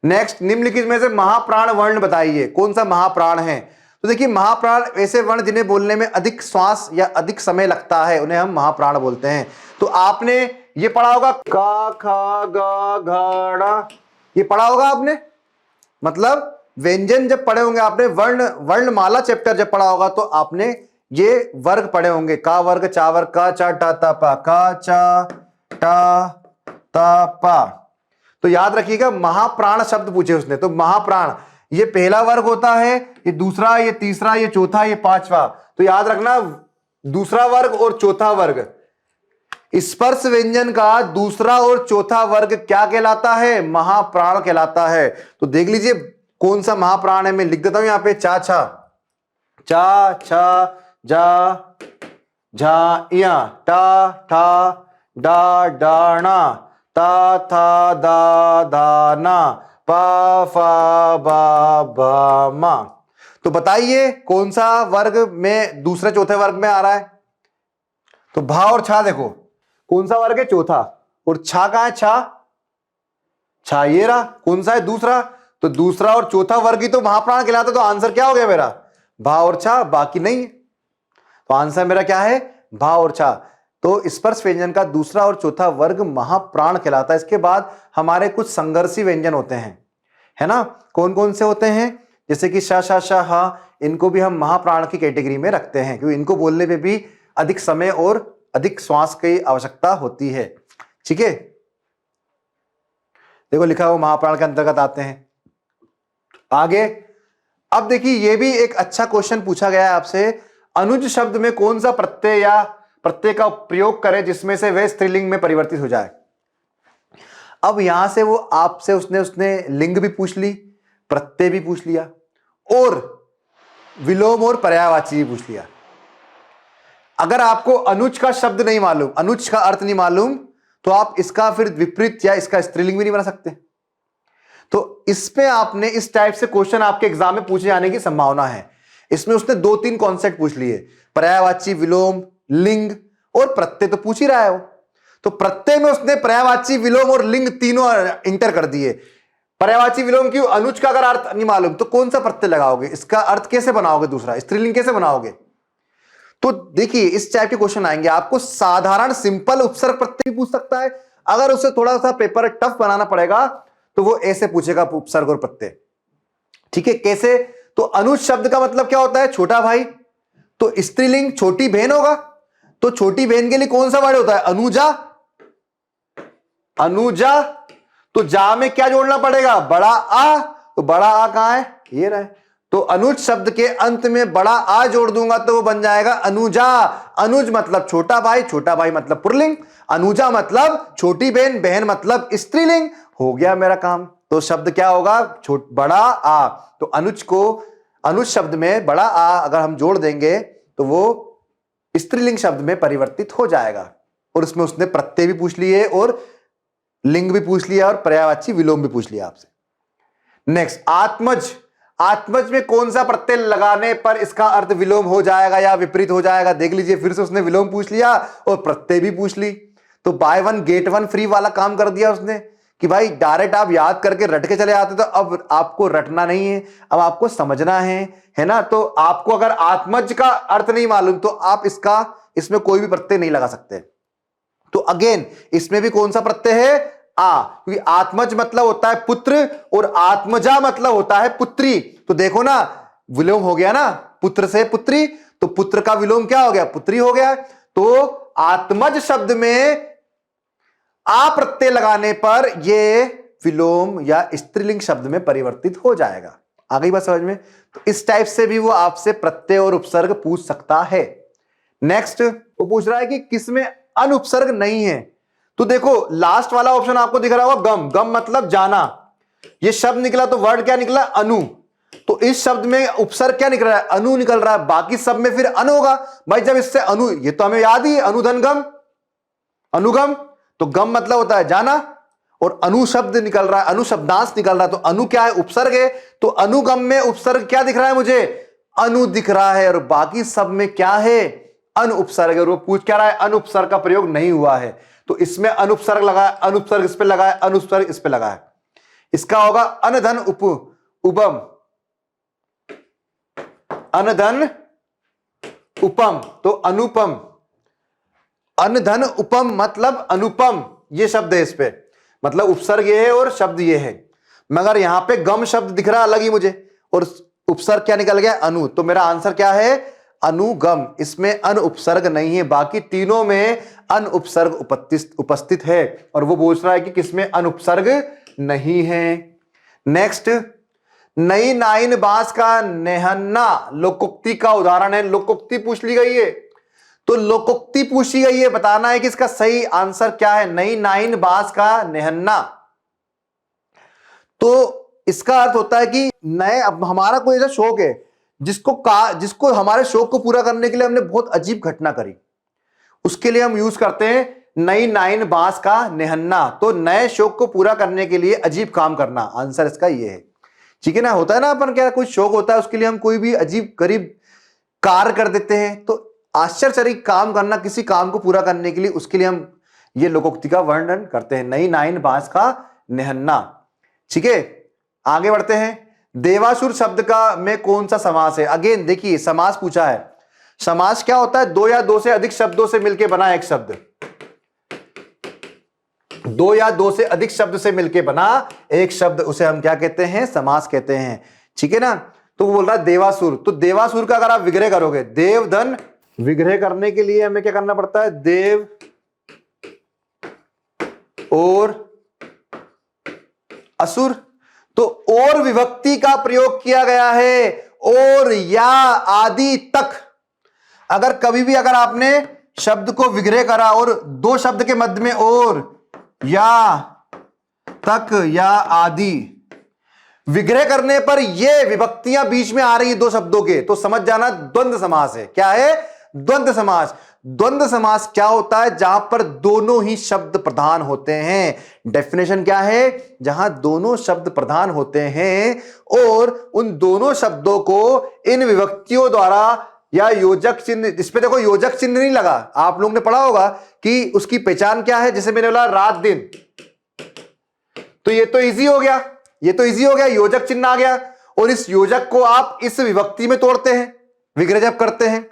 नेक्स्ट, निम्नलिखित में से महाप्राण वर्ण बताइए, कौन सा महाप्राण है। तो देखिए महाप्राण ऐसे वर्ण जिन्हें बोलने में अधिक श्वास या अधिक समय लगता है उन्हें हम महाप्राण बोलते हैं। तो आपने ये पढ़ा होगा का, खा, गा, घा, ड़ा, ये पढ़ा होगा आपने, मतलब व्यंजन जब पढ़े होंगे आपने, वर्णमाला चैप्टर जब पढ़ा होगा, तो आपने ये वर्ग पढ़े होंगे, का वर्ग, चा वर्ग, का चा टा ता पा, का चा टा ता पा। तो याद रखिएगा, महाप्राण शब्द पूछे उसने, तो महाप्राण ये पहला वर्ग होता है, ये दूसरा, ये तीसरा, ये चौथा, ये पांचवा। तो याद रखना, दूसरा वर्ग और चौथा वर्ग, स्पर्श व्यंजन का दूसरा और चौथा वर्ग क्या कहलाता है? महाप्राण कहलाता है। तो देख लीजिए कौन सा महाप्राण है, मैं लिख देता हूं यहां पे, चा छा, चा छा जा झा या, टा ठा डा डाना, ता था दा दाना, पा फा बा बा मा। तो बताइए कौन सा वर्ग में दूसरे चौथे वर्ग में आ रहा है? तो भा और छा देखो कौन सा वर्ग है? चौथा। और छा कहां है? छा ये रहा। कौन सा है? दूसरा। तो दूसरा और चौथा वर्ग ही तो महाप्राण कहलाता। तो आंसर क्या हो गया मेरा? भा और छा, बाकी नहीं है। तो आंसर मेरा क्या है? भा और छा। तो स्पर्श व्यंजन का दूसरा और चौथा वर्ग महाप्राण कहलाता है। इसके बाद हमारे कुछ संघर्षी व्यंजन होते हैं, है ना? कौन कौन से होते हैं? जैसे कि शा शा शा हा, इनको भी हम महाप्राण की कैटेगरी में रखते हैं, क्योंकि इनको बोलने में भी अधिक समय और अधिक श्वास की आवश्यकता होती है। ठीक है, देखो लिखा हुआ महाप्राण के अंतर्गत आते हैं। आगे अब देखिए, यह भी एक अच्छा क्वेश्चन पूछा गया है आपसे, अनुज शब्द में कौन सा प्रत्यय या प्रत्यय का प्रयोग करें जिसमें से वह स्त्रीलिंग में परिवर्तित हो जाए। अब यहां से वो आपसे उसने लिंग भी पूछ ली, प्रत्यय भी पूछ लिया, और विलोम और पर्यायवाची भी पूछ लिया। अगर आपको अनुज का शब्द नहीं मालूम, अनुज का अर्थ नहीं मालूम, तो आप इसका फिर विपरीत या इसका स्त्रीलिंग भी नहीं बना सकते। तो इसमें आपने इस टाइप से क्वेश्चन आपके एग्जाम में पूछे जाने की संभावना है। इसमें उसने 2-3 कॉन्सेप्ट पूछ लिए, पर्यायवाची, विलोम, लिंग और प्रत्यय तो पूछ ही रहा है वो। तो प्रत्यय में उसने पर्यायवाची, विलोम और लिंग तीनों इंटर कर दिए। पर्यायवाची, विलोम क्यों? अनुज का अगर अर्थ नहीं मालूम तो कौन सा प्रत्यय लगाओगे? इसका अर्थ कैसे बनाओगे? दूसरा स्त्रीलिंग कैसे बनाओगे? तो देखिए इस टाइप के क्वेश्चन आएंगे आपको। साधारण सिंपल उपसर्ग प्रत्यय भी पूछ सकता है। अगर उसे थोड़ा सा पेपर टफ बनाना पड़ेगा तो वो ऐसे पूछेगा, उपसर्ग और प्रत्यय। ठीक है, कैसे? तो अनुज शब्द का मतलब क्या होता है? छोटा भाई। तो स्त्रीलिंग छोटी बहन होगा। तो छोटी बहन के लिए कौन सा वर्ड होता है? अनुजा। अनुजा। तो जा में क्या जोड़ना पड़ेगा? बड़ा आ। तो बड़ा आ कहां है? ये रहा है। तो अनुज शब्द के अंत में बड़ा आ जोड़ दूंगा तो वो बन जाएगा अनुजा। अनुज मतलब छोटा भाई, छोटा भाई मतलब पुल्लिंग, अनुजा मतलब छोटी बहन, बहन मतलब स्त्रीलिंग। हो गया मेरा काम। तो शब्द क्या होगा? बड़ा आ। तो अनुज को, अनुज शब्द में बड़ा आ अगर हम जोड़ देंगे तो वो स्त्रीलिंग शब्द में परिवर्तित हो जाएगा। और इसमें उसने प्रत्यय भी पूछ लिए और लिंग भी पूछ लिया और पर्यायवाची, विलोम भी पूछ लिया आपसे। नेक्स्ट, आत्मज। आत्मज में कौन सा प्रत्यय लगाने पर इसका अर्थ विलोम हो जाएगा या विपरीत हो जाएगा? देख लीजिए, फिर से उसने विलोम पूछ लिया और प्रत्यय भी पूछ ली। तो by one get one free वाला काम कर दिया उसने कि भाई डायरेक्ट आप याद करके रट के चले आते, तो अब आपको रटना नहीं है, अब आपको समझना है ना? तो आपको अगर आत्मज का अर्थ नहीं मालूम तो आप इसमें कोई भी प्रत्यय नहीं लगा सकते। तो अगेन इसमें भी कौन सा प्रत्यय है? आ, क्योंकि आत्मज मतलब होता है पुत्र और आत्मजा मतलब होता है पुत्री। तो देखो ना, विलोम हो गया ना, पुत्र से पुत्री, तो पुत्र का विलोम क्या हो गया? पुत्री हो गया। तो आत्मज शब्द में आ प्रत्यय लगाने पर यह विलोम या स्त्रीलिंग शब्द में परिवर्तित हो जाएगा। आ गई बात समझ में? तो इस टाइप से भी वो आपसे प्रत्यय और उपसर्ग पूछ सकता है। नेक्स्ट वो पूछ रहा है कि किसमें अनुपसर्ग नहीं है। तो देखो लास्ट वाला ऑप्शन आपको दिख रहा होगा, गम। गम मतलब जाना। ये शब्द निकला तो वर्ड क्या निकला? अनु। तो इस शब्द में उपसर्ग क्या निकल रहा है? अनु निकल रहा है। बाकी सब में फिर अन होगा भाई। जब इससे अनु, ये तो हमें याद ही है, अनुधन गम, अनुगम। तो गम मतलब होता है जाना और अनु शब्द निकल रहा है, अनु शब्दांश निकल रहा है। तो अनु क्या है? उपसर्ग है। तो अनुगम में उपसर्ग क्या दिख रहा है मुझे? अनु दिख रहा है। और बाकी सब में क्या है? अन उपसर्ग। और वो पूछ क्या रहा है? अन उपसर्ग का प्रयोग नहीं हुआ है। तो इसमें अनुपसर्ग लगा है, अनुपसर्ग इस पे लगा है, अनुपसर्ग इस पे लगा है। इसका होगा अनधन उबम, अनधन उपम। तो अनुपम, अनधन उपम मतलब अनुपम, ये शब्द है। इस पे मतलब उपसर्ग ये है और शब्द ये है। मगर यहां पे गम शब्द दिख रहा अलग ही मुझे, और उपसर्ग क्या निकल गया, अनु। तो मेरा आंसर क्या है, अनुगम। इसमें अन उपसर्ग नहीं है, बाकी तीनों में अन उपसर्ग उपस्थित है, और वो पूछ रहा है कि किसमें अन उपसर्ग नहीं है। नेक्स्ट, नई नाइन बांस का नेहन्ना लोकोक्ति का उदाहरण है। लोकोक्ति पूछ ली गई है, तो लोकोक्ति पूछी गई है, बताना है कि इसका सही आंसर क्या है। नई नाइन बांस का नेहन्ना, तो इसका अर्थ होता है कि नए, अब हमारा कोई ऐसा शौक है जिसको हमारे शौक को पूरा करने के लिए हमने बहुत अजीब घटना करी, उसके लिए हम यूज करते हैं नई नाइन बांस का नेहन्ना। तो नए शौक को पूरा करने के लिए अजीब काम करना, आंसर इसका ये है। ठीक है ना, होता है ना अपन क्या, कोई शौक होता है उसके लिए हम कोई भी अजीब गरीब कार्य कर देते हैं, तो आश्चर्यचकित काम करना, किसी काम को पूरा करने के लिए, उसके लिए हम ये लोकोक्ति का वर्णन करते हैं, नई नाइन बांस का नेहन्ना। ठीक है, आगे बढ़ते हैं। देवासुर शब्द का में कौन सा समास है। अगेन देखिए, समास पूछा है। समास क्या होता है, दो या दो से अधिक शब्दों से मिलकर बना एक शब्द, दो या दो से अधिक शब्द से मिलकर बना एक शब्द, उसे हम क्या कहते हैं, समास कहते हैं। ठीक है ना, तो वो बोल रहा है देवासुर, तो देवासुर का अगर आप विग्रह करोगे, देव धन, विग्रह करने के लिए हमें क्या करना पड़ता है, देव और असुर, तो और विभक्ति का प्रयोग किया गया है, और या आदि तक। अगर कभी भी अगर आपने शब्द को विग्रह करा और दो शब्द के मध्य में और या तक या आदि विग्रह करने पर ये विभक्तियां बीच में आ रही है दो शब्दों के, तो समझ जाना द्वंद्व समास है। क्या है, द्वंद्व समास। द्वंद्व समास क्या होता है, जहां पर दोनों ही शब्द प्रधान होते हैं। डेफिनेशन क्या है, जहां दोनों शब्द प्रधान होते हैं और उन दोनों शब्दों को इन विभक्तियों द्वारा या योजक चिन्ह, इस पे देखो योजक चिन्ह नहीं लगा, आप लोगों ने पढ़ा होगा कि उसकी पहचान क्या है। जैसे मैंने बोला रात दिन, तो ये तो इजी हो गया, ये तो इजी हो गया, योजक चिन्ह आ गया, और इस योजक को आप इस विभक्ति में तोड़ते हैं, विग्रह जब करते हैं।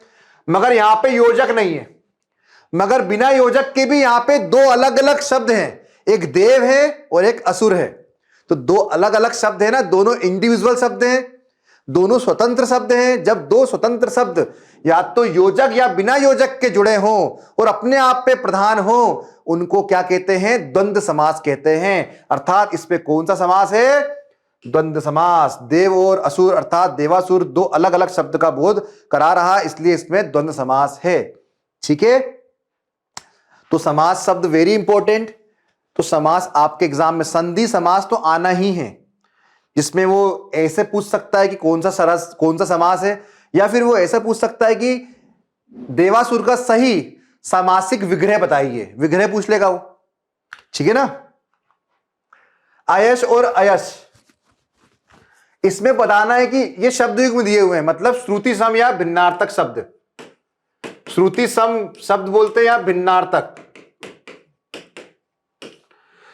मगर यहां पे योजक नहीं है, मगर बिना योजक के भी यहां पे दो अलग अलग शब्द हैं, एक देव है और एक असुर है। तो दो अलग अलग शब्द है ना, दोनों इंडिविजुअल शब्द हैं, दोनों स्वतंत्र शब्द हैं। जब दो स्वतंत्र शब्द या तो योजक या बिना योजक के जुड़े हों और अपने आप पे प्रधान हो, उनको क्या कहते हैं, द्वंद्व समास कहते हैं। अर्थात इस पे कौन सा समास है, द्वंद्व समास। देव और असुर अर्थात देवासुर दो अलग अलग शब्द का बोध करा रहा, इसलिए इसमें द्वंद्व समास है। ठीक है, तो समास शब्द वेरी इंपॉर्टेंट। तो समास आपके एग्जाम में संधि समास तो आना ही है, जिसमें वो ऐसे पूछ सकता है कि कौन सा समास है, या फिर वो ऐसा पूछ सकता है कि देवासुर का सही सामासिक विग्रह बताइए, विग्रह पूछ लेगा वो। ठीक है ना। आयश और अयश, इसमें बताना है कि ये शब्द युग्म दिए हुए हैं, मतलब श्रुति सम या भिन्नार्थक शब्द, श्रुति सम शब्द बोलते हैं या भिन्नार्थक,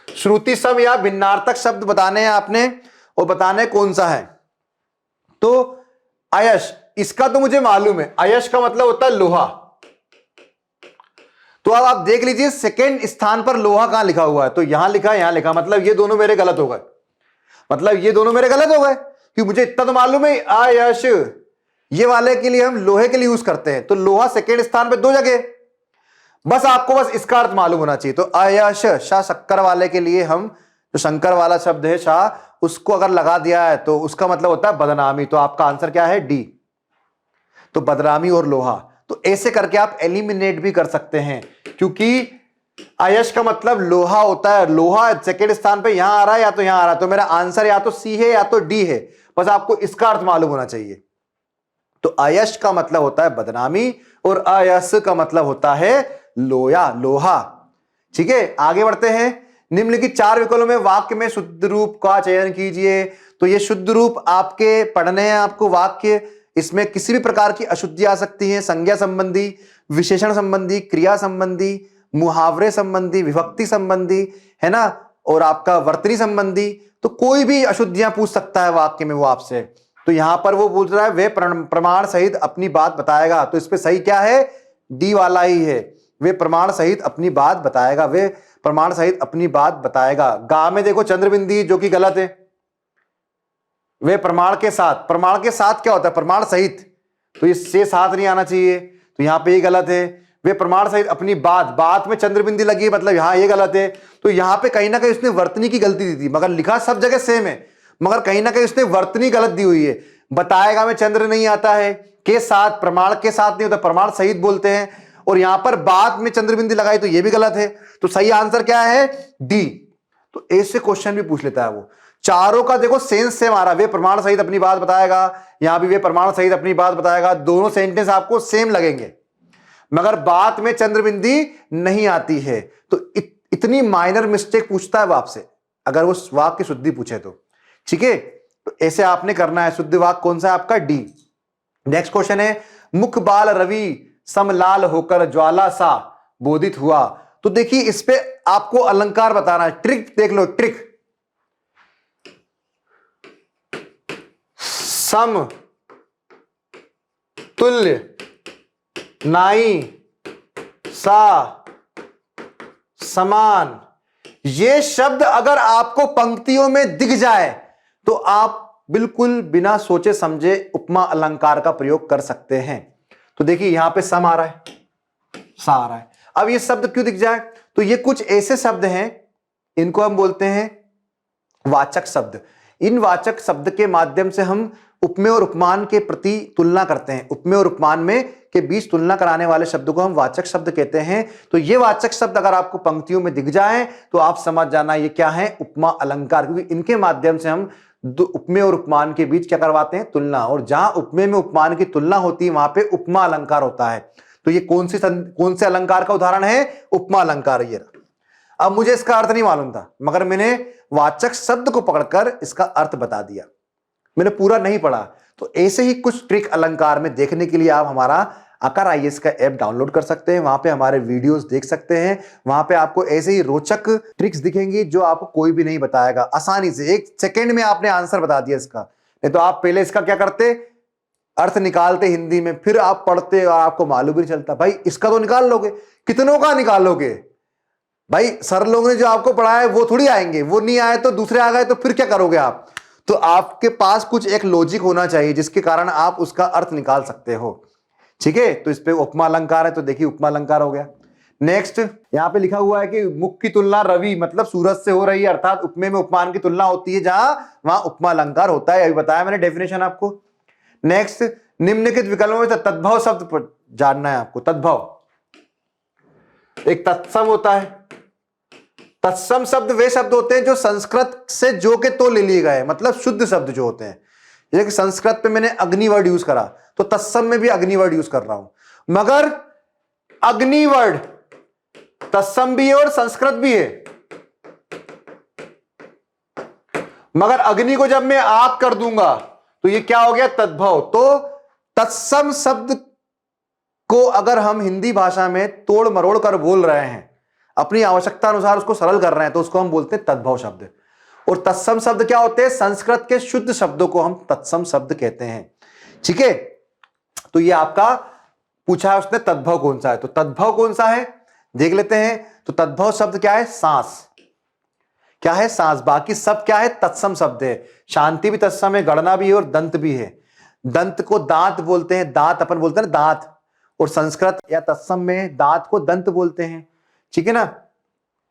श्रुति सम या भिन्नार्थक शब्द बताने हैं आपने, और बताने कौन सा है। तो अयश, इसका तो मुझे मालूम है, अयश का मतलब होता है लोहा। तो अब आप देख लीजिए सेकंड स्थान पर लोहा कहां लिखा हुआ है, तो यहां लिखा, यहां लिखा, मतलब ये दोनों मेरे गलत हो गए, मतलब ये दोनों मेरे गलत हो गए, कि मुझे इतना तो मालूम है आयश ये वाले के लिए हम लोहे के लिए यूज करते हैं, तो लोहा सेकंड स्थान पे दो जगह, बस आपको बस इसका अर्थ मालूम होना चाहिए। तो आयश, शाह शक्कर वाले के लिए हम जो शंकर वाला शब्द है शाह, उसको अगर लगा दिया है तो उसका मतलब होता है बदनामी। तो आपका आंसर क्या है, डी। तो बदनामी और लोहा, तो ऐसे करके आप एलिमिनेट भी कर सकते हैं, क्योंकि आयश का मतलब लोहा होता है, लोहा सेकंड स्थान पे यहां आ रहा है या तो यहां आ रहा है, तो मेरा आंसर या तो सी है या तो डी है, बस आपको इसका अर्थ मालूम होना चाहिए। तो आयश का मतलब होता है बदनामी और आयस का मतलब होता है लोया, लोहा। ठीक है, आगे बढ़ते हैं। निम्नलिखित चार विकल्पों में वाक्य में शुद्ध रूप का चयन कीजिए। तो ये शुद्ध रूप आपके पढ़ने हैं, आपको वाक्य, इसमें किसी भी प्रकार की अशुद्धि आ सकती है, संज्ञा संबंधी, विशेषण संबंधी, क्रिया संबंधी, मुहावरे संबंधी, विभक्ति संबंधी, है ना, और आपका वर्तनी संबंधी, तो कोई भी अशुद्धियां पूछ सकता है वाक्य में वो आपसे। तो यहां पर वो बोल रहा है वे प्रमाण सहित अपनी बात बताएगा, तो इस पे सही क्या है, डी वाला ही है, वे प्रमाण सहित अपनी बात बताएगा, वे प्रमाण सहित अपनी बात बताएगा। गा में देखो चंद्रबिंदी जो कि गलत है, वे प्रमाण के साथ, प्रमाण के साथ क्या होता है, प्रमाण सहित, तो ये से साथ नहीं आना चाहिए, तो यहां पे ये गलत है। वे प्रमाण सहित अपनी बात, बात में चंद्र बिंदी लगी है, मतलब यहां ये गलत है। तो यहां पे कहीं ना कहीं उसने वर्तनी की गलती दी थी, मगर लिखा सब जगह सेम है, मगर कहीं ना कहीं उसने वर्तनी गलत दी हुई है। बताएगा में चंद्र नहीं आता है, के साथ, प्रमाण के साथ नहीं होता, प्रमाण सहित बोलते हैं, और यहां पर बात में चंद्र बिंदी लगाई, तो ये भी गलत है। तो सही आंसर क्या है, डी। तो ऐसे क्वेश्चन भी पूछ लेता है वो। चारों का देखो सेंस सेम आ रहा है, वे प्रमाण सहित अपनी बात बताएगा, यहां भी वे प्रमाण सहित अपनी बात बताएगा, दोनों सेंटेंस आपको सेम लगेंगे, मगर बात में चंद्रबिंदी नहीं आती है। तो इतनी माइनर मिस्टेक पूछता है वो आपसे, अगर वो वाक्य शुद्धि पूछे तो, ठीक है। तो ऐसे आपने करना है। शुद्ध वाक्य कौन सा है आपका, डी। नेक्स्ट क्वेश्चन है, मुख बाल रवि समलाल होकर ज्वाला सा बोधित हुआ। तो देखिए इस पे आपको अलंकार बताना है, ट्रिक देख लो, ट्रिक। सम, तुल्य, नाई, सा, समान, ये शब्द अगर आपको पंक्तियों में दिख जाए तो आप बिल्कुल बिना सोचे समझे उपमा अलंकार का प्रयोग कर सकते हैं। तो देखिए यहां पे सम आ रहा है, सा आ रहा है। अब ये शब्द क्यों दिख जाए, तो ये कुछ ऐसे शब्द हैं, इनको हम बोलते हैं वाचक शब्द। इन वाचक शब्द के माध्यम से हम उपमेय और उपमान के प्रति तुलना करते हैं। उपमेय और उपमान में के बीच तुलना कराने वाले शब्द को हम वाचक शब्द कहते हैं। तो ये वाचक शब्द अगर आपको पंक्तियों में दिख जाए तो आप समझ जाना ये क्या है, उपमा अलंकार, क्योंकि इनके माध्यम से हम उपमेय और उपमान के बीच क्या करवाते हैं, तुलना। और जहां उपमेय में उपमान की तुलना होती है वहां पे उपमा अलंकार होता है। तो ये कौन से अलंकार का उदाहरण है, उपमा अलंकार। ये अब मुझे इसका अर्थ नहीं मालूम था, मगर मैंने वाचक शब्द को पकड़कर इसका अर्थ बता दिया, मैंने पूरा नहीं पढ़ा। तो ऐसे ही कुछ ट्रिक अलंकार में देखने के लिए आप हमारा आकार आईएएस का ऐप डाउनलोड कर सकते हैं, वहां पे हमारे वीडियोस देख सकते हैं। वहां पे आपको ऐसे ही रोचक ट्रिक्स दिखेंगी जो आपको कोई भी नहीं बताएगा। आसानी से 1 सेकेंड में आपने आंसर बता दिया इसका। नहीं तो आप पहले इसका क्या करते, अर्थ निकालते हिंदी में, फिर आप पढ़ते और आपको मालूम भी नहीं चलता। भाई इसका तो निकाल लोगे, कितनों का निकालोगे भाई, सर लोगों ने जो आपको पढ़ाया है वो थोड़ी आएंगे, वो नहीं आए तो दूसरे आ गए तो फिर क्या करोगे आप। तो आपके पास कुछ एक लॉजिक होना चाहिए जिसके कारण आप उसका अर्थ निकाल सकते हो, ठीक है। तो इस पे उपमा अलंकार है, तो देखिए उपमा अलंकार हो गया। नेक्स्ट यहां पे लिखा हुआ है कि मुख की तुलना रवि मतलब सूरज से हो रही है, अर्थात उपमेय में उपमान की तुलना होती है जहां वहां उपमा अलंकार होता है, अभी बताया मैंने डेफिनेशन आपको। नेक्स्ट निम्नलिखित विकल्पों में तद्भव शब्द जानना है आपको। तद्भव एक तत्सम होता है। तत्सम शब्द वे शब्द होते हैं जो संस्कृत से जो के तो ले लिए गए, मतलब शुद्ध शब्द जो होते हैं। जैसे कि संस्कृत पे मैंने अग्नि वर्ड यूज करा, तो तत्सम में भी अग्नि वर्ड यूज कर रहा हूं, मगर अग्नि वर्ड तत्सम भी है और संस्कृत भी है। मगर अग्नि को जब मैं आप कर दूंगा तो ये क्या हो गया, तद्भव। तो तत्सम शब्द को अगर हम हिंदी भाषा में तोड़ मरोड़ कर बोल रहे हैं, अपनी आवश्यकता अनुसार उसको सरल कर रहे हैं, तो उसको हम बोलते हैं तद्भव शब्द। और तत्सम शब्द क्या होते हैं, संस्कृत के शुद्ध शब्दों को हम तत्सम शब्द कहते हैं, ठीक है। तो ये आपका पूछा है उसने तद्भव कौन सा है, तो तद्भव कौन सा है देख लेते हैं। तो तद्भव शब्द क्या है, सांस, क्या है, सांस। बाकी सब क्या है, तत्सम शब्द है। शांति भी तत्सम है, गणना भी है और दंत भी है। दंत को दांत बोलते हैं, दांत अपन बोलते हैं दांत, और संस्कृत या तत्सम में दांत को दंत बोलते हैं, ठीक है ना।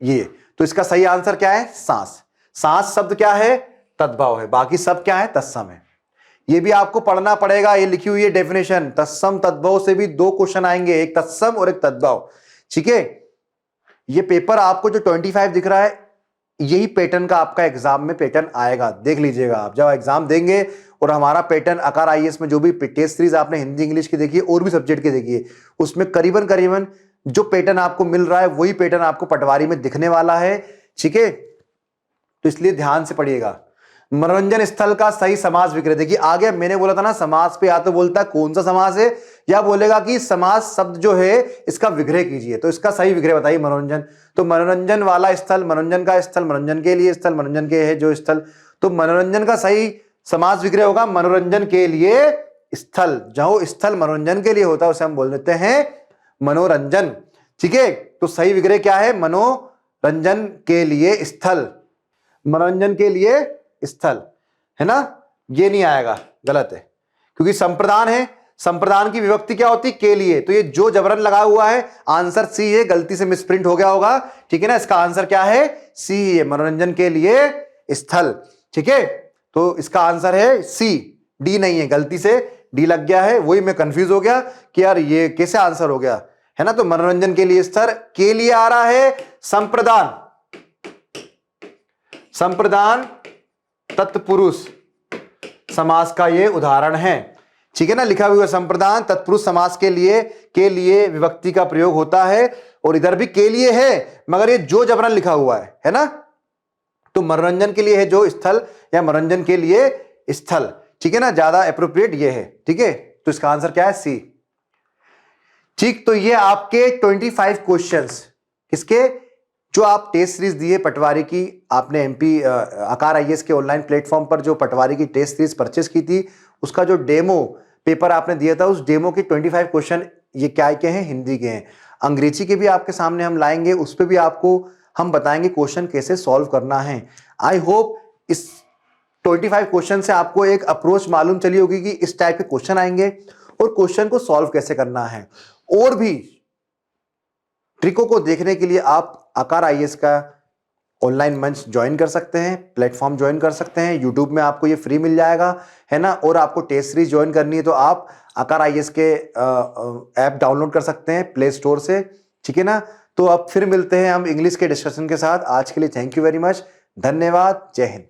ये तो इसका सही आंसर क्या है, सांस। सांस शब्द क्या है, तद्भव है, बाकी सब क्या है, तत्सम है। ये भी आपको पढ़ना पड़ेगा, ये लिखी हुई है डेफिनेशन। तत्सम तद्भव से भी 2 क्वेश्चन आएंगे, एक तत्सम और एक तद्भव, ठीक है। ये पेपर आपको जो 25 दिख रहा है, यही पैटर्न का आपका एग्जाम में पैटर्न आएगा, देख लीजिएगा आप जब एग्जाम देंगे। और हमारा पैटर्न आकार आईएएस में जो भी टेस्ट सीरीज आपने हिंदी इंग्लिश की देखी है और भी सब्जेक्ट की देखी है, उसमें करीबन करीबन जो पैटर्न आपको मिल रहा है वही पैटर्न आपको पटवारी में दिखने वाला है, ठीक है। तो इसलिए ध्यान से पढ़िएगा। मनोरंजन स्थल का सही समास विग्रह, देखिए आगे मैंने बोला था ना, समास पे या तो बोलता है कौन सा समास है, या बोलेगा कि समास शब्द जो है इसका विग्रह कीजिए। तो इसका सही विग्रह बताइए, मनोरंजन। तो मनोरंजन वाला स्थल, मनोरंजन का स्थल, मनोरंजन के लिए स्थल, मनोरंजन के है जो स्थल, तो मनोरंजन का सही समास विग्रह होगा मनोरंजन के लिए स्थल। जो स्थल मनोरंजन के लिए होता है उसे हम बोल देते हैं मनोरंजन, ठीक है। तो सही विग्रह क्या है, मनोरंजन के लिए स्थल, मनोरंजन के लिए स्थल, है ना। ये नहीं आएगा, गलत है, क्योंकि संप्रदान है, संप्रदान की विभक्ति क्या होती के लिए, तो ये जो जबरन लगा हुआ है, आंसर सी है, गलती से मिसप्रिंट हो गया होगा, ठीक है ना। इसका आंसर क्या है, सी है, मनोरंजन के लिए स्थल, ठीक है। तो इसका आंसर है सी, डी नहीं है, गलती से डी लग गया है, वही मैं कंफ्यूज हो गया कि यार ये कैसे आंसर हो गया, है ना। तो मनोरंजन के लिए स्थल के लिए आ रहा है संप्रदान, संप्रदान तत्पुरुष समास का ये उदाहरण है, ठीक है ना। लिखा हुआ संप्रदान तत्पुरुष समास के लिए विभक्ति का प्रयोग होता है, और इधर भी के लिए है, मगर ये जो जबरन लिखा हुआ है ना। तो मनोरंजन के लिए है जो स्थल, या मनोरंजन के लिए स्थल, ठीक है ना, ज्यादा एप्रोप्रिएट ये है, ठीक है। तो इसका आंसर क्या है, सी, ठीक। तो ये आपके 25 क्वेश्चंस, किसके, जो आप टेस्ट सीरीज दिए पटवारी की, आपने एमपी आकार आईएएस के ऑनलाइन प्लेटफॉर्म पर जो पटवारी की टेस्ट सीरीज परचेस की थी, उसका जो डेमो पेपर आपने दिया था, उस डेमो के 25 क्वेश्चन ये क्या के हैं, हिंदी के हैं। अंग्रेजी के भी आपके सामने हम लाएंगे, उस पर भी आपको हम बताएंगे क्वेश्चन कैसे सॉल्व करना है। आई होप इस 25 क्वेश्चन से आपको एक अप्रोच मालूम चली होगी कि इस टाइप के क्वेश्चन आएंगे और क्वेश्चन को सॉल्व कैसे करना है। और भी ट्रिकों को देखने के लिए आप आकार आईएएस का ऑनलाइन मंच ज्वाइन कर सकते हैं, प्लेटफॉर्म ज्वाइन कर सकते हैं, यूट्यूब में आपको ये फ्री मिल जाएगा, है ना। और आपको टेस्ट सीरीज ज्वाइन करनी है तो आप आकार आईएएस के ऐप डाउनलोड कर सकते हैं प्ले स्टोर से, ठीक है ना। तो अब फिर मिलते हैं हम इंग्लिश के डिस्कशन के साथ। आज के लिए थैंक यू वेरी मच, धन्यवाद, जय हिंद।